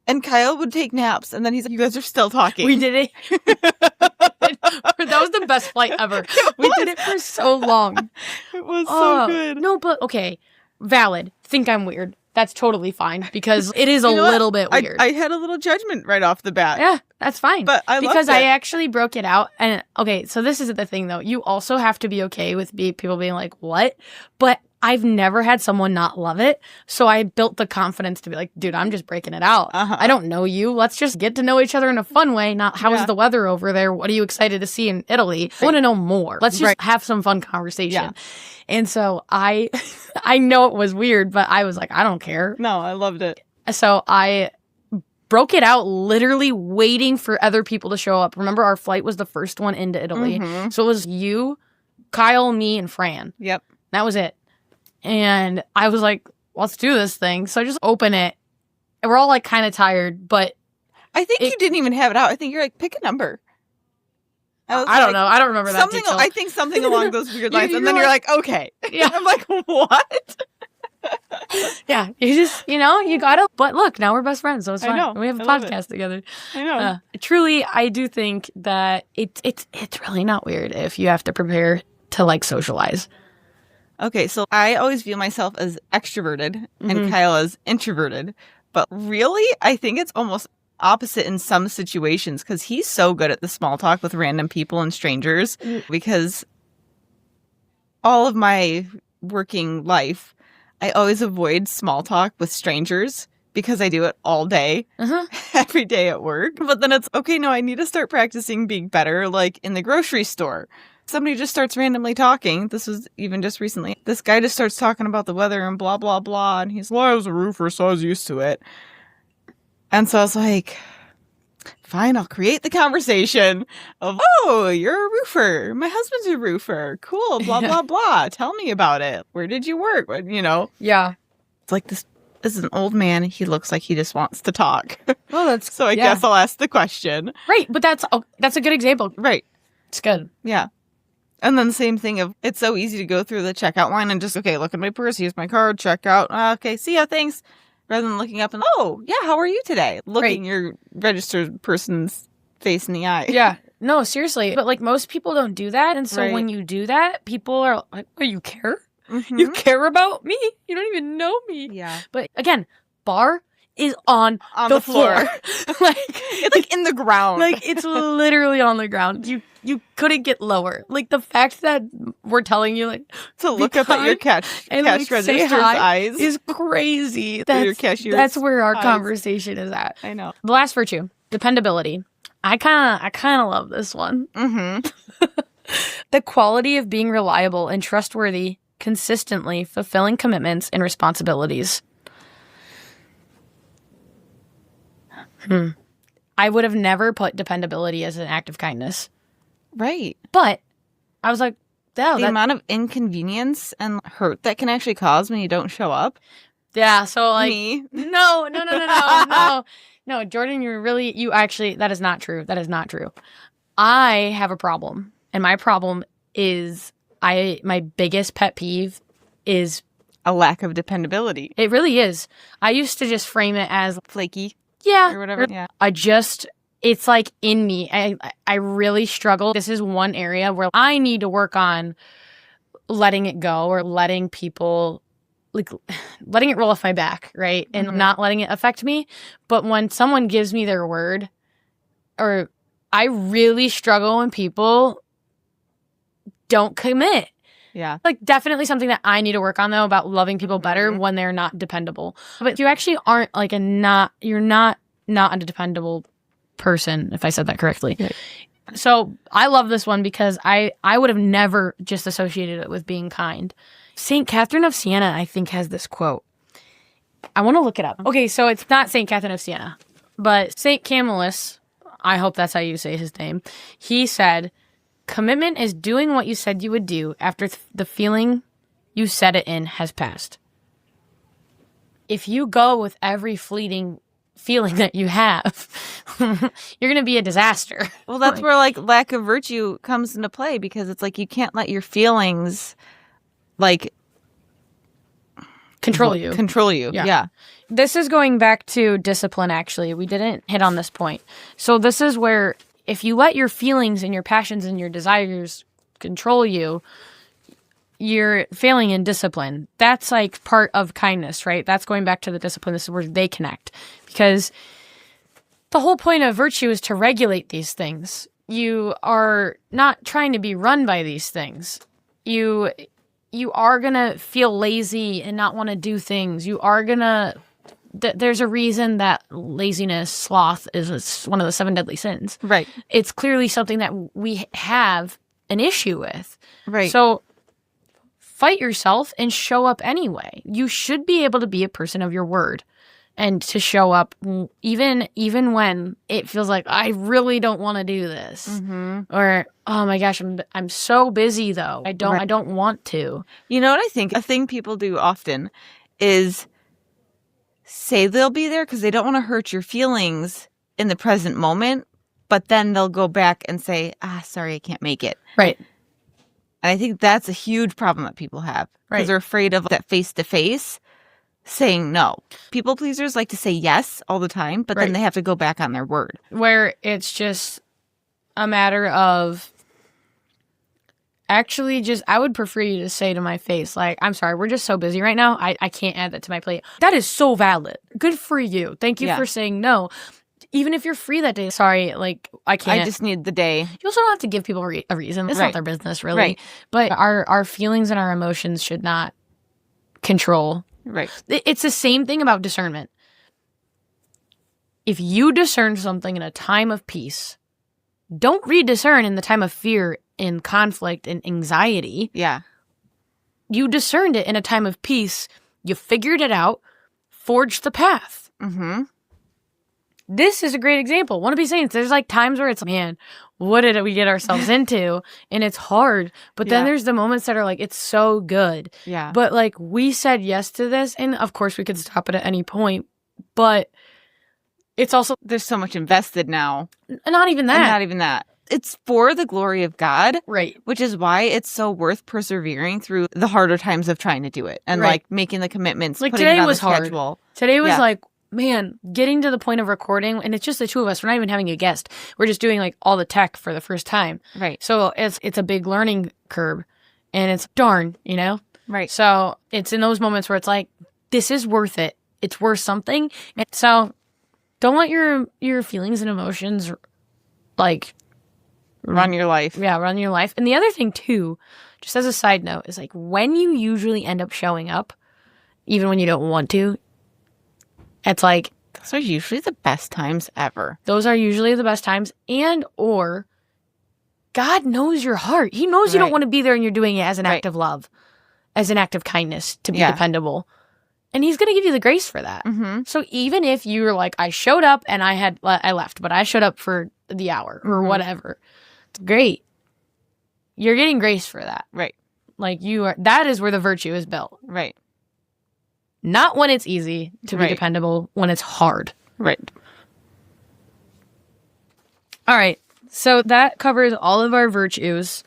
And Kyle would take naps, and then he's like, you guys are still talking. We did it. That was the best flight ever. We did it for so long. It was so good. No, but okay. Valid. Think I'm weird. That's totally fine, because it is a little bit weird. I had a little judgment right off the bat. Yeah, that's fine. But I loved because it. I actually broke it out. And okay, so this is the thing though. You also have to be okay with people being like, what? But I've never had someone not love it. So I built the confidence to be like, dude, I'm just breaking it out. Uh-huh. I don't know you. Let's just get to know each other in a fun way. Not how is the weather over there? What are you excited to see in Italy? I want to know more. Let's just have some fun conversation. Yeah. And so I know it was weird, but I was like, I don't care. No, I loved it. So I broke it out literally waiting for other people to show up. Remember, our flight was the first one into Italy. Mm-hmm. So it was you, Kyle, me, and Fran. Yep. That was it. And I was like, let's do this thing. So I just open it. And we're all like kind of tired, but I think you didn't even have it out. I think you're like, pick a number. I don't know. I don't remember that detail. I think something along those weird lines. And then you're like, okay. Yeah. I'm like, what? Yeah. You just, you gotta. But look, now we're best friends, so it's fine. I know. We have a podcast together. I know. Truly, I do think that it's really not weird if you have to prepare to like socialize. Okay, so I always view myself as extroverted and Kyle as introverted. But really, I think it's almost opposite in some situations, because he's so good at the small talk with random people and strangers. Because all of my working life, I always avoid small talk with strangers because I do it all day, every day at work. But then it's, okay, no, I need to start practicing being better, like in the grocery store. Somebody just starts randomly talking. This was even just recently. This guy just starts talking about the weather and blah, blah, blah. And he's, well, I was a roofer, so I was used to it. And so I was like, fine, I'll create the conversation of, oh, you're a roofer. My husband's a roofer. Cool, blah, blah, blah. Tell me about it. Where did you work? Yeah. It's like, this is an old man. He looks like he just wants to talk. Well, so I guess I'll ask the question. Right, but that's a good example. Right. It's good. Yeah. And then the same thing of, it's so easy to go through the checkout line and just, okay, look at my purse, here's my card, check out. Okay, see ya, thanks. Rather than looking up and, oh, yeah, how are you today? Looking your registered person's face in the eye. Yeah. No, seriously. But like most people don't do that. And so when you do that, people are like, oh, you care? Mm-hmm. You care about me? You don't even know me. Yeah. But again, bar is on the floor. Like it's like in the ground. Like it's literally on the ground. You couldn't get lower. Like the fact that we're telling you like to look up at your cash register's eyes is crazy. That's where our conversation is at. I know. The last virtue, dependability. I kind of love this one. Mm-hmm. The quality of being reliable and trustworthy, consistently fulfilling commitments and responsibilities. I would have never put dependability as an act of kindness. Right. But I was like, the amount of inconvenience and hurt that can actually cause when you don't show up. Yeah, so like me. No, Jordyn, you actually, that is not true. That is not true. I have a problem. And my problem is my biggest pet peeve is a lack of dependability. It really is. I used to just frame it as flaky. Yeah. Or whatever. Yeah. It's like in me. I really struggle. This is one area where I need to work on letting it go or letting people, like, letting it roll off my back, right? And not letting it affect me. But when someone gives me their word, or I really struggle when people don't commit. Yeah. Like, definitely something that I need to work on, though, about loving people better when they're not dependable. But you actually aren't, like, you're not a dependable person, if I said that correctly. Right. So I love this one because I would have never just associated it with being kind. St. Catherine of Siena, I think, has this quote. I want to look it up. Okay, so it's not St. Catherine of Siena, but St. Camillus, I hope that's how you say his name, he said, "Commitment is doing what you said you would do after the feeling you set it in has passed." If you go with every fleeting feeling that you have, you're going to be a disaster. Well, that's where, like, lack of virtue comes into play, because it's like you can't let your feelings, like, control you. Yeah. This is going back to discipline, actually. We didn't hit on this point. So this is where if you let your feelings and your passions and your desires control you, you're failing in discipline. That's like part of kindness, right? That's going back to the discipline. This is where they connect. Because the whole point of virtue is to regulate these things. You are not trying to be run by these things. You are going to feel lazy and not want to do things. You are going to... There's a reason that laziness, sloth, is one of the 7 deadly sins. Right. It's clearly something that we have an issue with. Right. So fight yourself and show up anyway. You should be able to be a person of your word and to show up even when it feels like I really don't want to do this. Mm-hmm. Or, oh my gosh, I'm so busy though. I don't want to. You know what I think? A thing people do often is say they'll be there because they don't want to hurt your feelings in the present moment, but then they'll go back and say, sorry, I can't make it. Right. And I think that's a huge problem that people have. Because Right. they're afraid of that face-to-face saying no. People pleasers like to say yes all the time, but then they have to go back on their word. Where it's just a matter of... Actually, just, I would prefer you to say to my face, like, I'm sorry, we're just so busy right now. I can't add that to my plate. That is so valid. Good for you. Thank you for saying no. Even if you're free that day, sorry, like, I can't. I just need the day. You also don't have to give people a reason. It's not their business, really. Right. But our feelings and our emotions should not control. Right. It's the same thing about discernment. If you discern something in a time of peace, don't rediscern in the time of fear and conflict and anxiety. Yeah. You discerned it in a time of peace. You figured it out, forged the path. Mm-hmm. This is a great example. Wannabe Saints, there's like times where it's, man, what did we get ourselves into? And it's hard. But then there's the moments that are like, it's so good. Yeah. But like, we said yes to this. And of course, we could stop it at any point. But it's also... There's so much invested now. Not even that. And not even that. It's for the glory of God. Right. Which is why it's so worth persevering through the harder times of trying to do it. And like making the commitments, like putting today it on was the schedule. Hard. Today was like, man, getting to the point of recording, and it's just the two of us. We're not even having a guest. We're just doing like all the tech for the first time. Right. So it's a big learning curve, and it's darn, you know? Right. So it's in those moments where it's like, this is worth it. it's worth something. And so don't let your feelings and emotions like run your life. Yeah, run your life. And the other thing too, just as a side note, is like when you usually end up showing up, even when you don't want to, it's like those are usually the best times ever. Those are usually the best times, and or God knows your heart. He knows you don't want to be there, and you're doing it as an act of love, as an act of kindness to be dependable. And he's going to give you the grace for that. Mm-hmm. So even if you were like, I showed up and I left, but I showed up for the hour or whatever, it's great. You're getting grace for that. Right. Like that is where the virtue is built. Right. Not when it's easy to be dependable, when it's hard. Right. All right. So that covers all of our virtues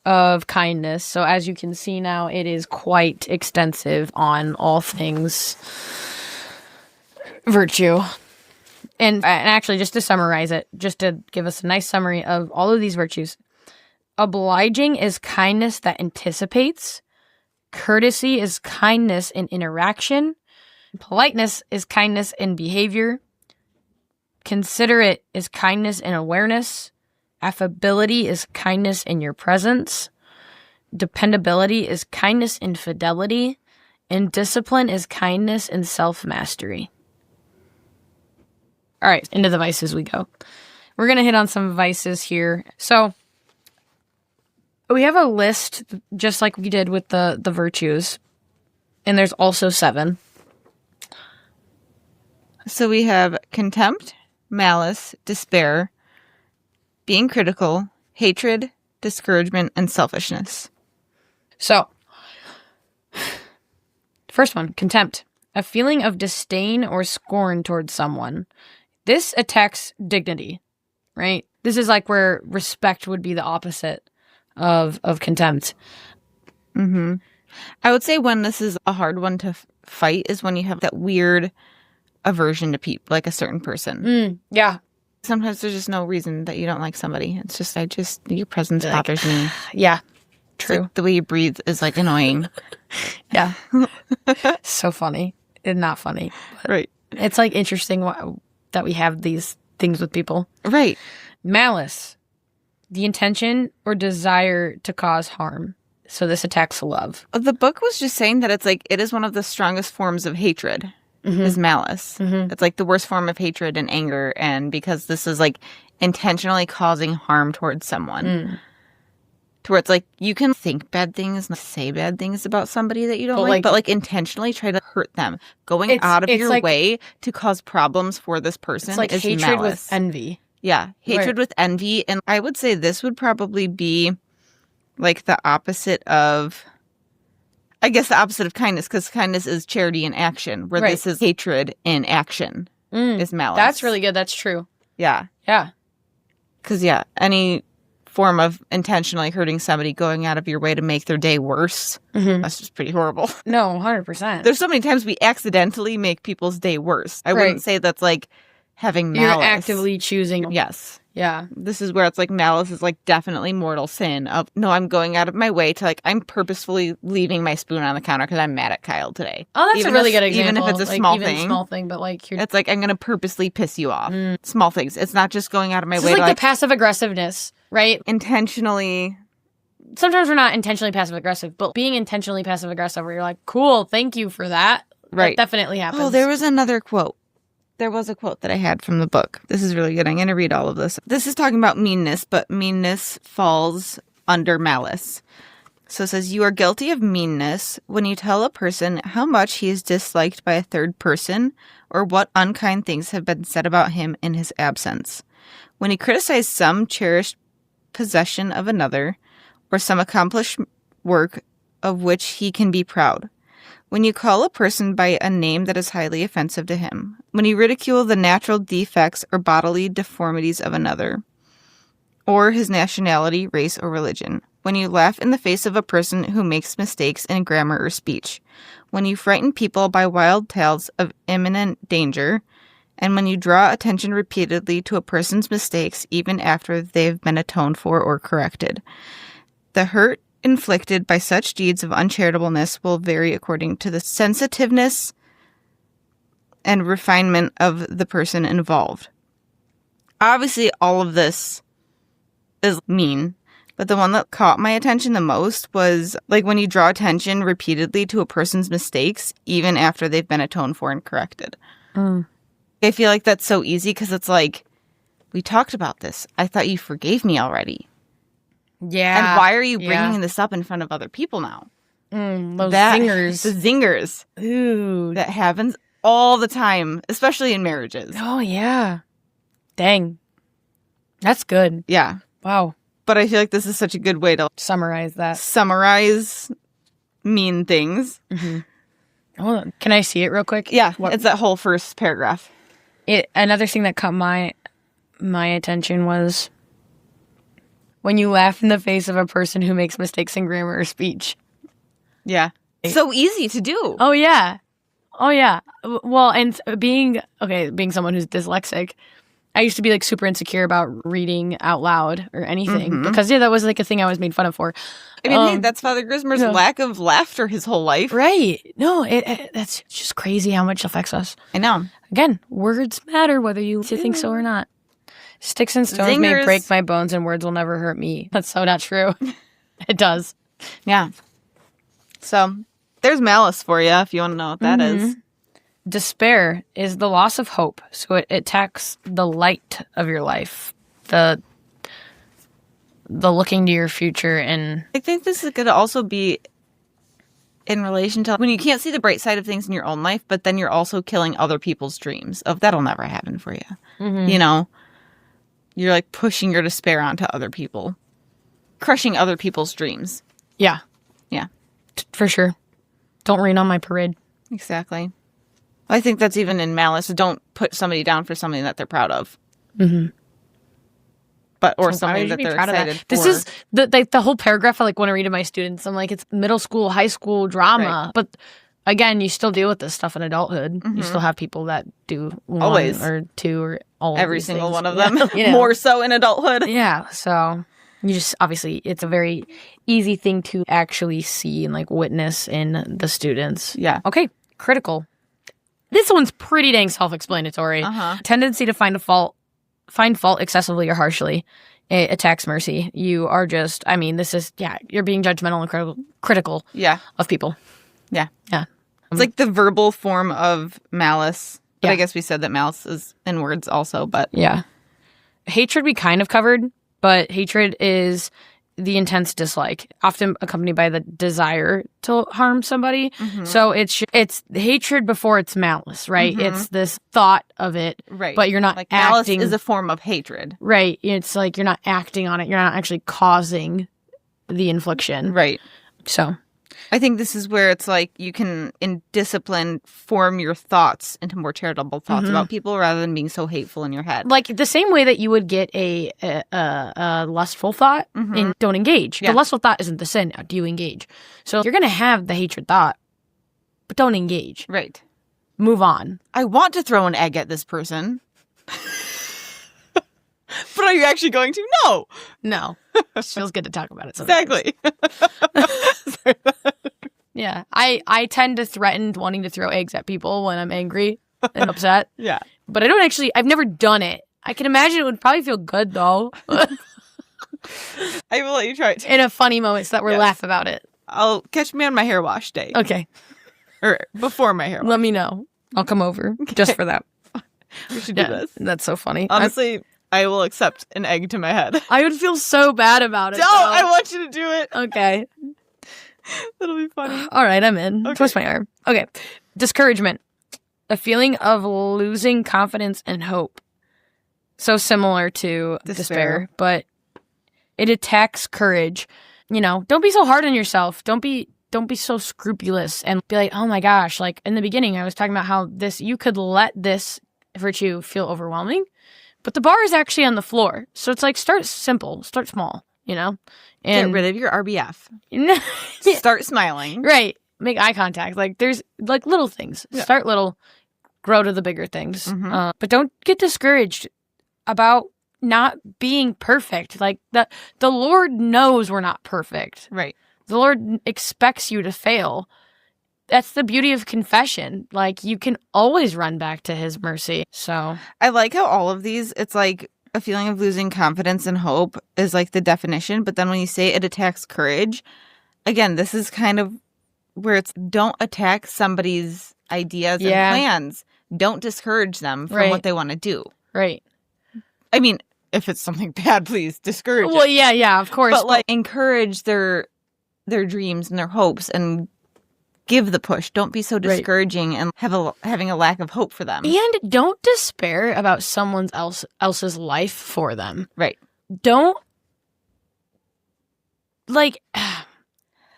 of kindness. So as you can see now, it is quite extensive on all things virtue. And actually, just to summarize it, just to give us a nice summary of all of these virtues. Obliging is kindness that anticipates. Courtesy is kindness in interaction. Politeness is kindness in behavior. Considerate is kindness in awareness. Affability is kindness in your presence. Dependability is kindness in fidelity. And discipline is kindness in self-mastery. All right, into the vices we go. We're going to hit on some vices here. So we have a list, just like we did with the virtues. And there's also 7. So we have contempt, malice, despair, being critical, hatred, discouragement, and selfishness. So, first one, contempt. A feeling of disdain or scorn towards someone. This attacks dignity, right? This is like where respect would be the opposite of contempt. Mm-hmm. I would say when this is a hard one to fight is when you have that weird aversion to people, like a certain person. Yeah. Sometimes there's just no reason that you don't like somebody. It's just, your presence bothers me. Yeah. True. Like the way you breathe is like annoying. Yeah. So funny. And not funny. Right. It's like interesting that we have these things with people. Right. Malice. The intention or desire to cause harm. So this attacks love. The book was just saying that it's like, it is one of the strongest forms of hatred. Is malice. It's like the worst form of hatred and anger, and because this is like intentionally causing harm towards someone. To where it's like you can think bad things and say bad things about somebody that you don't like, but like intentionally try to hurt them. Going out of your way to cause problems for this person it's like is hatred malice. with envy. Yeah, hatred with envy. And I would say this would probably be like the opposite of... I guess the opposite of kindness, because kindness is charity in action, where this is hatred in action, is malice. That's really good. That's true. Yeah. Yeah. Because, any form of intentionally hurting somebody, going out of your way to make their day worse, that's just pretty horrible. No, 100%. There's so many times we accidentally make people's day worse. I wouldn't say that's like having malice. You're actively choosing. Yes. Yeah. This is where it's like malice is like definitely mortal sin of, no, I'm going out of my way to like, I'm purposefully leaving my spoon on the counter because I'm mad at Kyle today. Oh, that's a really good example. Even if it's a small thing. But like, it's like, I'm going to purposely piss you off. Small things. It's not just going out of my way to like the passive aggressiveness, right? Intentionally. Sometimes we're not intentionally passive aggressive, but being intentionally passive aggressive where you're like, cool, thank you for that. Right. That definitely happens. Oh, there was another quote. There was a quote that I had from the book. This is really good. I'm going to read all of this. This is talking about meanness, but meanness falls under malice. So it says, you are guilty of meanness when you tell a person how much he is disliked by a third person or what unkind things have been said about him in his absence. When you criticize some cherished possession of another or some accomplished work of which he can be proud. When you call a person by a name that is highly offensive to him. When you ridicule the natural defects or bodily deformities of another. Or his nationality, race, or religion. When you laugh in the face of a person who makes mistakes in grammar or speech. When you frighten people by wild tales of imminent danger. And when you draw attention repeatedly to a person's mistakes even after they've been atoned for or corrected. The hurt inflicted by such deeds of uncharitableness will vary according to the sensitiveness and refinement of the person involved. Obviously, all of this is mean, but the one that caught my attention the most was like when you draw attention repeatedly to a person's mistakes, even after they've been atoned for and corrected. I feel like that's so easy because it's like, we talked about this. I thought you forgave me already. Yeah. And why are you bringing this up in front of other people now? Those zingers. The zingers. Ooh. That happens all the time, especially in marriages. Oh, yeah. Dang. That's good. Yeah. Wow. But I feel like this is such a good way to Summarize that. summarize mean things. Hold on. Can I see it real quick? Yeah. It's that whole first paragraph. Another thing that caught my attention was when you laugh in the face of a person who makes mistakes in grammar or speech. Yeah. So easy to do. Oh, yeah. Oh, yeah. Well, and being someone who's dyslexic, I used to be like super insecure about reading out loud or anything because that was like a thing I was made fun of for. I mean, hey, that's Father Grismer's lack of laughter his whole life. Right. No, that's just crazy how much it affects us. I know. Again, words matter whether you think so or not. Sticks and stones may break my bones and words will never hurt me. That's so not true. It does. Yeah. So there's malice for you if you want to know what that is. Despair is the loss of hope. So it attacks the light of your life. The looking to your future. And I think this is going to also be in relation to when you can't see the bright side of things in your own life, but then you're also killing other people's dreams of that'll never happen for you. You know, you're like pushing your despair onto other people, crushing other people's dreams. Yeah. Yeah. For sure. Don't rain on my parade. Exactly. I think that's even in malice. Don't put somebody down for something that they're proud of. But or something that they're excited for. This is the whole paragraph I like want to read to my students. I'm like, it's middle school, high school drama. Right. But again, you still deal with this stuff in adulthood. You still have people that do one always or two or all every of single things. one of them. You know. More so in adulthood. Yeah. So you just obviously it's a very easy thing to actually see and like witness in the students. Yeah. Okay. Critical. This one's pretty dang self-explanatory. Tendency to find fault excessively or harshly. It attacks mercy. You are just, I mean, this is, you're being judgmental and critical of people. Yeah. Yeah. It's like the verbal form of malice. But I guess we said that malice is in words also, but. Yeah. Hatred we kind of covered, but hatred is the intense dislike, often accompanied by the desire to harm somebody. So it's hatred before it's malice, right? It's this thought of it, right? But you're not like acting. Malice is a form of hatred, right? It's like you're not acting on it. You're not actually causing the infliction, right? So I think this is where it's like you can, in discipline, form your thoughts into more charitable thoughts about people rather than being so hateful in your head. Like the same way that you would get a lustful thought and don't engage. The lustful thought isn't the sin. Do you engage? So you're going to have the hatred thought, but don't engage. Right. Move on. I want to throw an egg at this person. But are you actually going to? No. No. Feels good to talk about it sometimes. Exactly. Yeah. I tend to threaten wanting to throw eggs at people when I'm angry and upset. Yeah. But I've never done it. I can imagine it would probably feel good though. I will let you try it. In a funny moment so that we're laugh about it. I'll catch me on my hair wash day. Okay. Or before my hair wash. Let me know. I'll come over just for that. We should do this. That's so funny. Honestly, I will accept an egg to my head. I would feel so bad about it. No, I want you to do it. Okay. That'll be funny. All right, I'm in. Okay. Twist my arm. Okay. Discouragement. A feeling of losing confidence and hope. So similar to despair, but it attacks courage. You know, don't be so hard on yourself. Don't be so scrupulous and be like, oh my gosh, like in the beginning I was talking about how you could let this virtue feel overwhelming. But the bar is actually on the floor. So it's like, start simple, start small, you know? And get rid of your RBF. Start smiling. Right. Make eye contact. Like, there's like little things. Yeah. Start little, grow to the bigger things. But don't get discouraged about not being perfect. Like, the Lord knows we're not perfect. Right. The Lord expects you to fail. that's the beauty of confession. Like, you can always run back to his mercy. So I like how all of these, it's like a feeling of losing confidence and hope is like the definition. But then when you say it attacks courage, again, this is kind of where it's don't attack somebody's ideas and plans. Don't discourage them from what they want to do. Right. I mean, if it's something bad, please discourage it. Well, yeah, of course. But like encourage their dreams and their hopes and give the push. Don't be so discouraging and having a lack of hope for them. And don't despair about someone else's life for them. Right. Don't, like,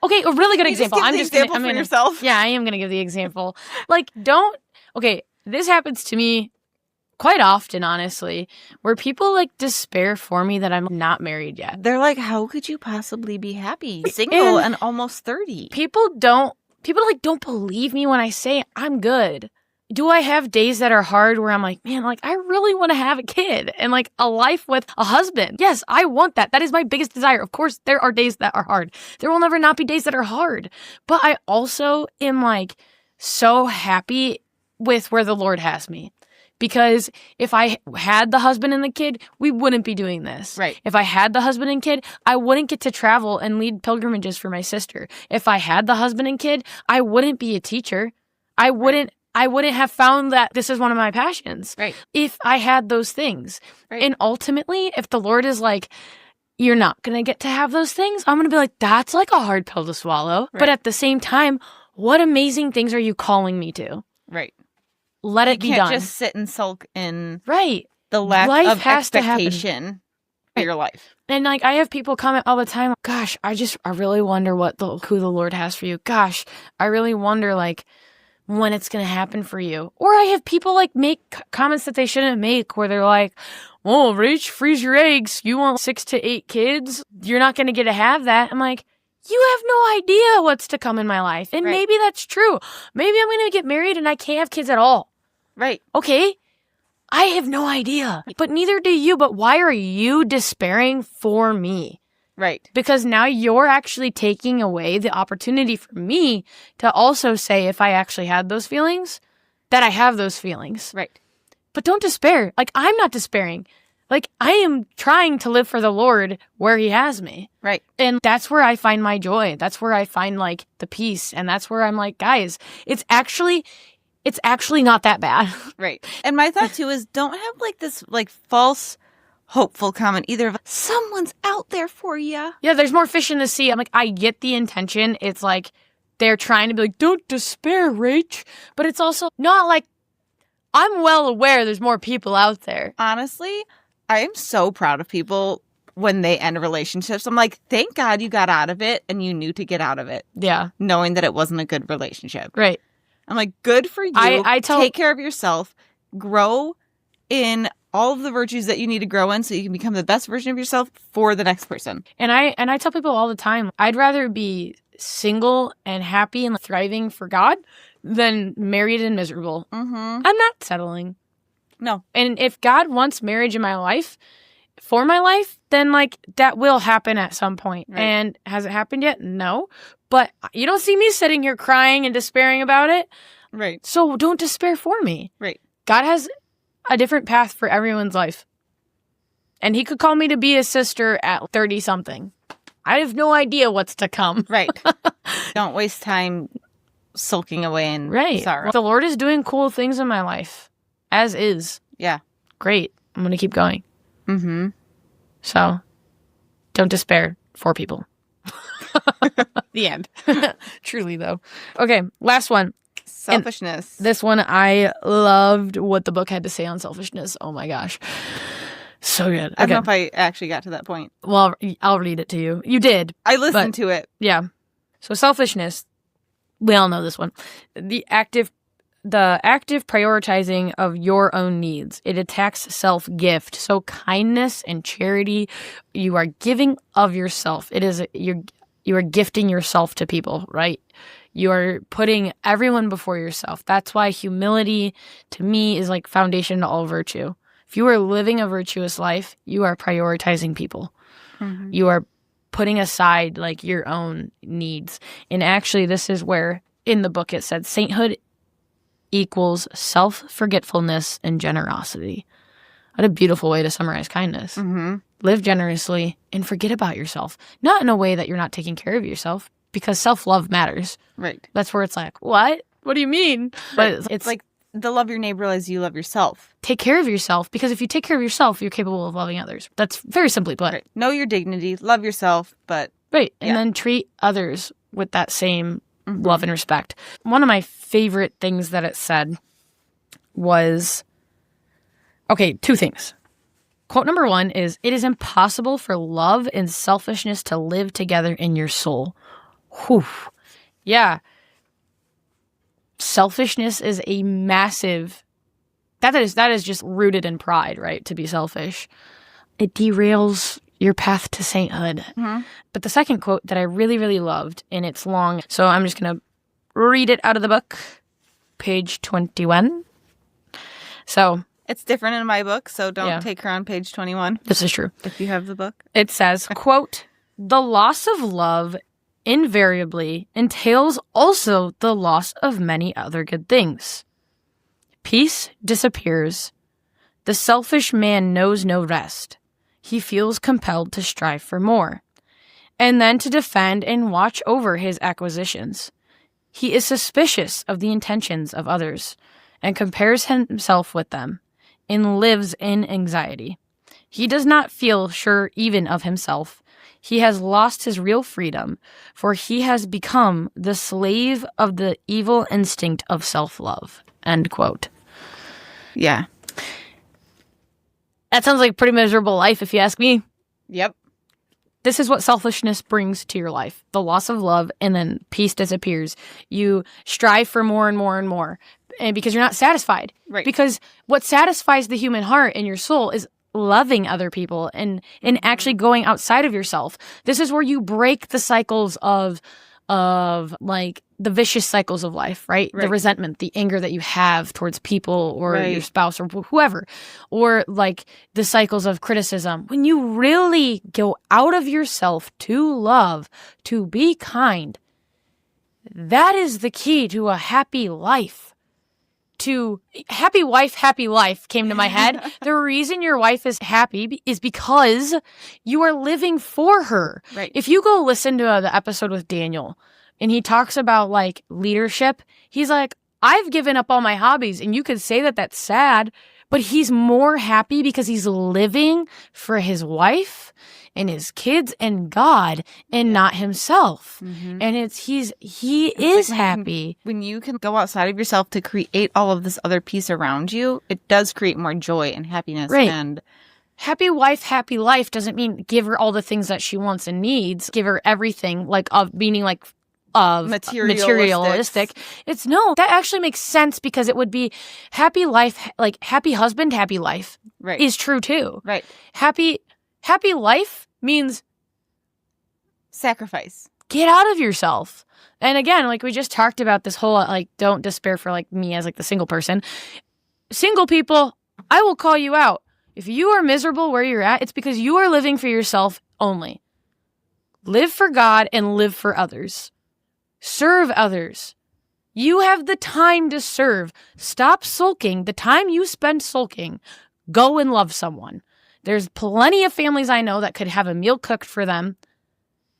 okay, a really good example. I'm just going to yourself. Yeah, I am going to give the example. Like, don't, okay, this happens to me quite often, honestly, where people like despair for me that I'm not married yet. They're like, how could you possibly be happy? Single and almost 30. People don't believe me when I say I'm good. Do I have days that are hard where I'm like, man, like I really want to have a kid and like a life with a husband? Yes, I want that. That is my biggest desire. Of course, there are days that are hard. There will never not be days that are hard. But I also am like so happy with where the Lord has me. Because if I had the husband and the kid, we wouldn't be doing this. Right. If I had the husband and kid, I wouldn't get to travel and lead pilgrimages for my sister. If I had the husband and kid, I wouldn't be a teacher. I wouldn't have found that this is one of my passions. Right. If I had those things. Right. And ultimately, if the Lord is like, you're not going to get to have those things, I'm going to be like, that's like a hard pill to swallow. Right. But at the same time, what amazing things are you calling me to? Right. Let it be done. You can't just sit and sulk in the lack of expectation for your life. And like I have people comment all the time, gosh, I really wonder who the Lord has for you. Gosh, I really wonder like when it's going to happen for you. Or I have people like make comments that they shouldn't make where they're like, oh, Rach, freeze your eggs. You want 6 to 8 kids? You're not going to get to have that. I'm like, you have no idea what's to come in my life. And maybe that's true. Maybe I'm going to get married and I can't have kids at all. Right. Okay. I have no idea. But neither do you. But why are you despairing for me? Right. Because now you're actually taking away the opportunity for me to also say if I actually had those feelings, that I have those feelings. Right. But don't despair. Like, I'm not despairing. Like, I am trying to live for the Lord where he has me. Right. And that's where I find my joy. That's where I find, like, the peace. And that's where I'm like, guys, it's actually not that bad. Right. And my thought, too, is don't have, like, this, like, false hopeful comment either of someone's out there for you. Yeah, there's more fish in the sea. I'm like, I get the intention. It's like they're trying to be like, don't despair, Rach. But it's also not like I'm well aware there's more people out there. Honestly, I am so proud of people when they end relationships. I'm like, thank God you got out of it and you knew to get out of it. Yeah. Knowing that it wasn't a good relationship. Right. I'm like, good for you. Take care of yourself. Grow in all of the virtues that you need to grow in so you can become the best version of yourself for the next person. And I tell people all the time, I'd rather be single and happy and thriving for God than married and miserable. Mm-hmm. I'm not settling. No. And if God wants marriage in my life, for my life, then like that will happen at some point. Right. And has it happened yet? No. But you don't see me sitting here crying and despairing about it. Right. So don't despair for me. Right. God has a different path for everyone's life. And he could call me to be a sister at 30-something. I have no idea what's to come. Right. Don't waste time sulking away in sorrow. The Lord is doing cool things in my life. As is. Yeah. Great. I'm going to keep going. Mm-hmm. So, don't despair for people. The end. Truly, though. Okay, last one. Selfishness. And this one, I loved what the book had to say on selfishness. Oh my gosh. So good. Okay. I don't know if I actually got to that point. Well, I'll read it to you. You did. I listened to it. Yeah. So selfishness, we all know this one. The active prioritizing of your own needs. It attacks self-gift. So kindness and charity, you are giving of yourself. It is you are gifting yourself to people, right? You are putting everyone before yourself. That's why humility, to me, is like foundation to all virtue. If you are living a virtuous life, you are prioritizing people. Mm-hmm. You are putting aside like your own needs. And actually, this is where in the book, it said, sainthood equals self-forgetfulness and generosity. What a beautiful way to summarize kindness. Mm-hmm. Live generously and forget about yourself. Not in a way that you're not taking care of yourself, because self-love matters. Right. That's where it's like, what? What do you mean? Right. But it's like the love your neighbor as you love yourself. take care of yourself, because if you take care of yourself, you're capable of loving others. That's very simply put. Right. Know your dignity, love yourself, but... Right. And then treat others with that same love and respect. One of my favorite things that it said was, okay, 2 things. Quote number 1 is, it is impossible for love and selfishness to live together in your soul. Whew. Yeah. Selfishness is a massive, that is just rooted in pride, right? To be selfish. It derails your path to sainthood. Mm-hmm. But the second quote that I really, really loved, and it's long, so I'm just going to read it out of the book, page 21. So it's different in my book, so don't take her on page 21. This is true. If you have the book. It says, quote, the loss of love invariably entails also the loss of many other good things. Peace disappears. The selfish man knows no rest. He feels compelled to strive for more, and then to defend and watch over his acquisitions. He is suspicious of the intentions of others, and compares himself with them, and lives in anxiety. He does not feel sure even of himself. He has lost his real freedom, for he has become the slave of the evil instinct of self-love. End quote. Yeah. That sounds like a pretty miserable life, if you ask me. Yep. This is what selfishness brings to your life. The loss of love, and then peace disappears. You strive for more and more and more, and because you're not satisfied. Right. Because what satisfies the human heart and your soul is loving other people and actually going outside of yourself. This is where you break the cycles of like the vicious cycles of life, right? The resentment, the anger that you have towards people or your spouse or whoever, or like the cycles of criticism. When you really go out of yourself to love, to be kind, that is the key to a happy life. To happy wife, happy life came to my head. The reason your wife is happy is because you are living for her. Right. If you go listen to the episode with Daniel and he talks about like leadership, he's like, I've given up all my hobbies, and you could say that that's sad, but he's more happy because he's living for his wife and his kids and God and not himself. Mm-hmm. And he is like happy. When you can go outside of yourself to create all of this other peace around you, it does create more joy and happiness. Right. And happy wife, happy life doesn't mean give her all the things that she wants and needs. Give her everything, like meaning like of materialistic. It's no, that actually makes sense, because it would be happy life, like happy husband, happy life is true too. Right. Happy life means sacrifice. Get out of yourself. And again, like we just talked about this whole, like, don't despair for like me as like the single person. Single people, I will call you out. If you are miserable where you're at, it's because you are living for yourself only. Live for God and live for others. Serve others. You have the time to serve. Stop sulking. The time you spend sulking, go and love someone. There's plenty of families I know that could have a meal cooked for them,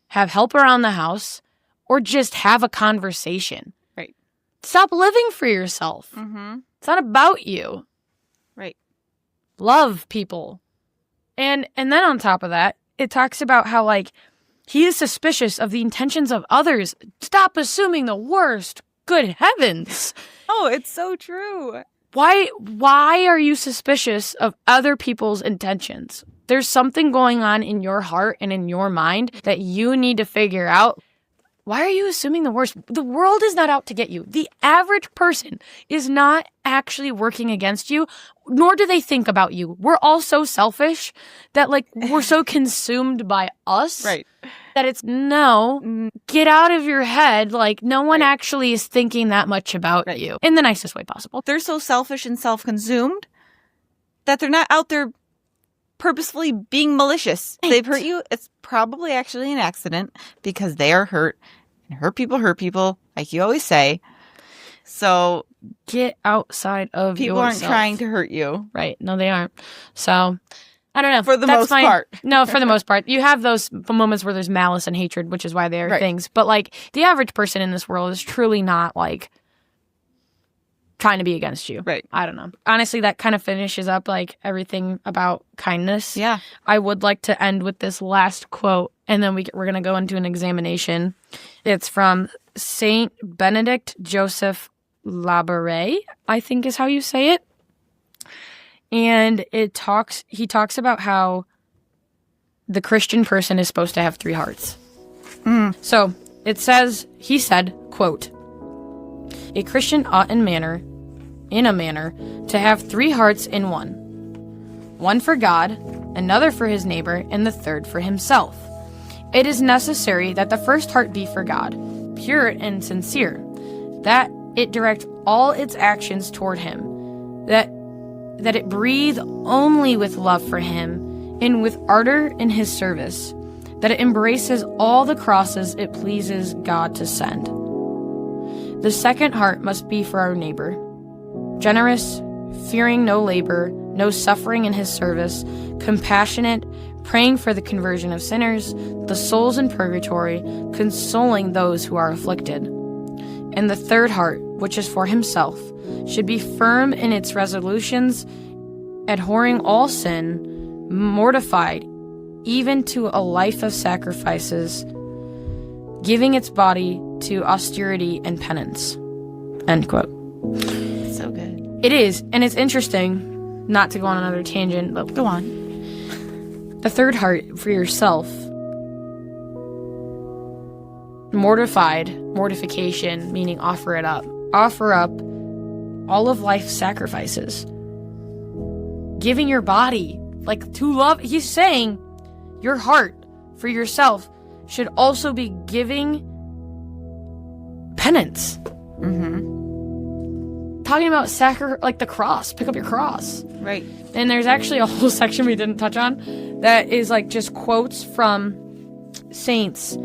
have help around the house, or just have a conversation. Right. Stop living for yourself. Mm-hmm. It's not about you. Right. Love people. And then on top of that, it talks about how, like, he is suspicious of the intentions of others. Stop assuming the worst. Good heavens. Oh, it's so true. Why are you suspicious of other people's intentions? There's something going on in your heart and in your mind that you need to figure out. Why are you assuming the worst? The world is not out to get you. The average person is not actually working against you, nor do they think about you. We're all so selfish that, like, we're so consumed by us. Right. That it's, no, get out of your head. Like, no one actually is thinking that much about you in the nicest way possible. They're so selfish and self-consumed that they're not out there purposefully being malicious. Right. They've hurt you. It's probably actually an accident because they are hurt. And hurt people hurt people. like you always say. So get outside of people yourself. aren't trying to hurt you. Right. No, they aren't. So I don't know. For the most part. No, for the most part. You have those moments where there's malice and hatred, which is why they are things. But like the average person in this world is truly not like trying to be against you. Right. I don't know. Honestly, that kind of finishes up like everything about kindness. Yeah. I would like to end with this last quote, and then we're going to go into an examination. It's from Saint Benedict Joseph Labarre, I think is how you say it. And he talks about how the Christian person is supposed to have 3 hearts. So it says, he said, quote, "A Christian ought in a manner, to have 3 hearts in one. One for God, another for his neighbor, and the third for himself. It is necessary that the first heart be for God, pure and sincere, that it direct all its actions toward him, that it breathe only with love for him, and with ardor in his service, that it embraces all the crosses it pleases God to send. The second heart must be for our neighbor, generous, fearing no labor, no suffering in his service, compassionate, praying for the conversion of sinners, the souls in purgatory, consoling those who are afflicted. And the third heart, which is for himself, should be firm in its resolutions, abhorring all sin, mortified even to a life of sacrifices, giving its body to austerity and penance." End quote. So good. It is, and it's interesting, not to go on another tangent, but Go on. the third heart for yourself, mortification, meaning offer it up. Offer up all of life's sacrifices. Giving your body, like to love, he's saying your heart for yourself should also be giving penance. Talking about like the cross, pick up your cross. Right. And there's actually a whole section we didn't touch on that is like just quotes from saints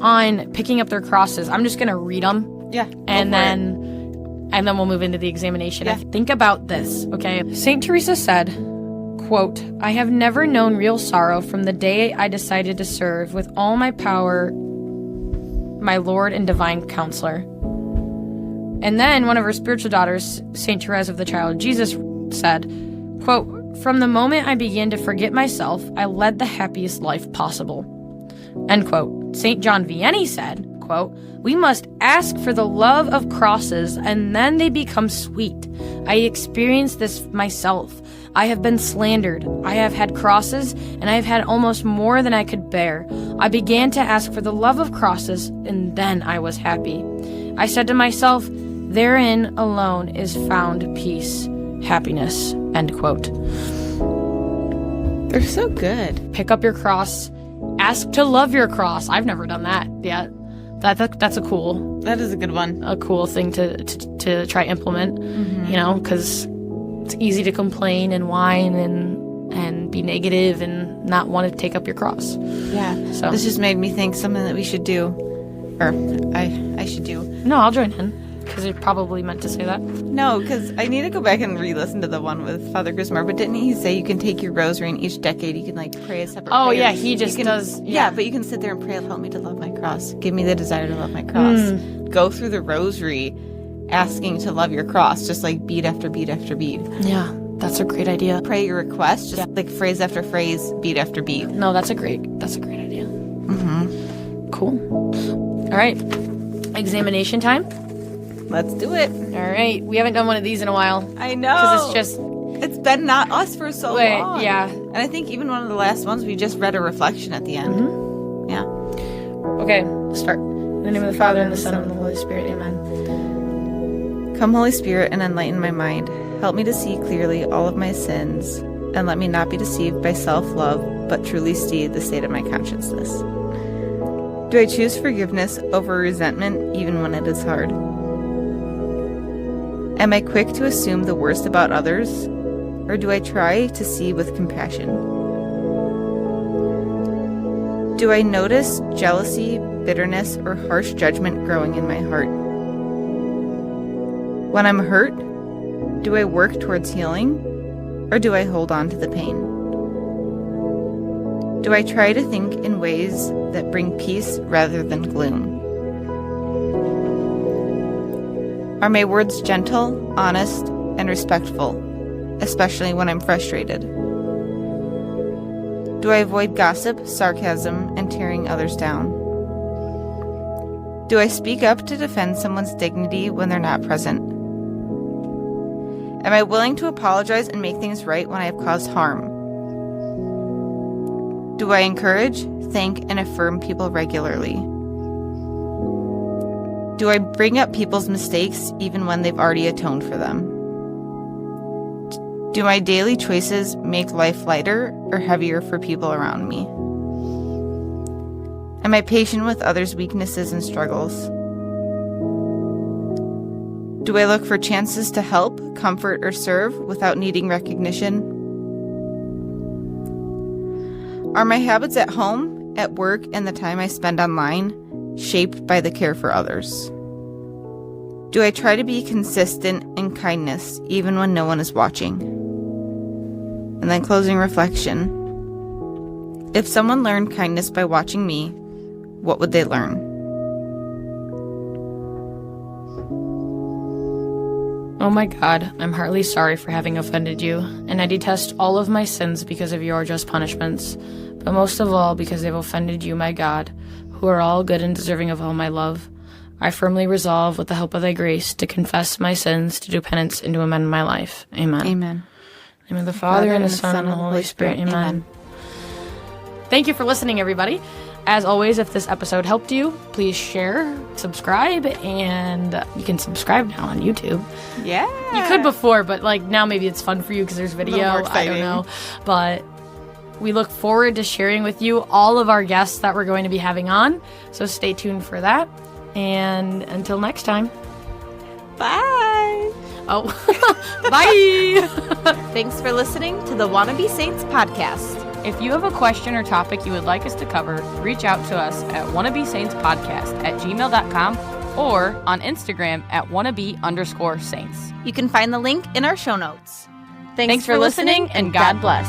on picking up their crosses. I'm just going to read them. Yeah. And then we'll move into the examination. Yeah. Think about this, okay? Saint Teresa said, quote, "I have never known real sorrow from the day I decided to serve with all my power my Lord and divine counselor." And then one of her spiritual daughters, Saint Therese of the Child Jesus, said, quote, "From the moment I began to forget myself, I led the happiest life possible." End quote. Saint John Vianney said, quote, "We must ask for the love of crosses, and then they become sweet. I experienced this myself. I have been slandered. I have had crosses, and I have had almost more than I could bear. I began to ask for the love of crosses, and then I was happy. I said to myself, therein alone is found peace, happiness." End quote. They're so good. Pick up your cross. Ask to love your cross. I've never done that yet. That's a cool. That is a good one. A cool thing to try implement. You know, because it's easy to complain and whine and be negative and not want to take up your cross. Yeah. So this just made me think something that we should do, or I should do. No, I'll join in. Because you probably meant to say that. No, because I need to go back and re-listen to the one with Father Grismar. But didn't he say you can take your rosary and each decade you can like pray a separate prayer? Yeah, he just does. Yeah, but you can sit there and pray, "Help me to love my cross. Give me the desire to love my cross." Go through the rosary asking to love your cross, just like bead after bead after bead. Yeah, that's a great idea. Pray your request, just like phrase after phrase, bead after bead. No, that's a great idea. Cool. All right. Examination time. Let's do it. All right. We haven't done one of these in a while. I know. Because it's been not us for so long. Yeah. And I think even one of the last ones, we just read a reflection at the end. Yeah. Okay, start. In the name of the Father, and the Son, and the Holy Spirit. Amen. Come, Holy Spirit, and enlighten my mind. Help me to see clearly all of my sins, and let me not be deceived by self-love, but truly see the state of my consciousness. Do I choose forgiveness over resentment, even when it is hard? Am I quick to assume the worst about others, or do I try to see with compassion? Do I notice jealousy, bitterness, or harsh judgment growing in my heart? When I'm hurt, do I work towards healing, or do I hold on to the pain? Do I try to think in ways that bring peace rather than gloom? Are my words gentle, honest, and respectful, especially when I'm frustrated? Do I avoid gossip, sarcasm, and tearing others down? Do I speak up to defend someone's dignity when they're not present? Am I willing to apologize and make things right when I have caused harm? Do I encourage, thank, and affirm people regularly? Do I bring up people's mistakes even when they've already atoned for them? Do my daily choices make life lighter or heavier for people around me? Am I patient with others' weaknesses and struggles? Do I look for chances to help, comfort, or serve without needing recognition? Are my habits at home, at work, and the time I spend online shaped by the care for others? Do I try to be consistent in kindness even when no one is watching? And then closing reflection. If someone learned kindness by watching me, what would they learn? Oh my God, I'm heartily sorry for having offended you, and I detest all of my sins because of your just punishments, but most of all because they've offended you, my God, who are all good and deserving of all my love. I firmly resolve, with the help of thy grace, to confess my sins, to do penance, and to amend my life. Amen. Amen. In the name of the Father, and the Son, and the Holy Spirit. Amen. Thank you for listening, everybody. As always, if this episode helped you, please share, subscribe, and you can subscribe now on YouTube. Yeah. You could before, but like now maybe it's fun for you because there's video. I don't know. But we look forward to sharing with you all of our guests that we're going to be having on. So stay tuned for that. And until next time. Bye. Oh, bye. Thanks for listening to the Wannabe Saints podcast. If you have a question or topic you would like us to cover, reach out to us at wannabesaintspodcast@gmail.com or on Instagram at wannabe_saints. You can find the link in our show notes. Thanks for listening, and God bless.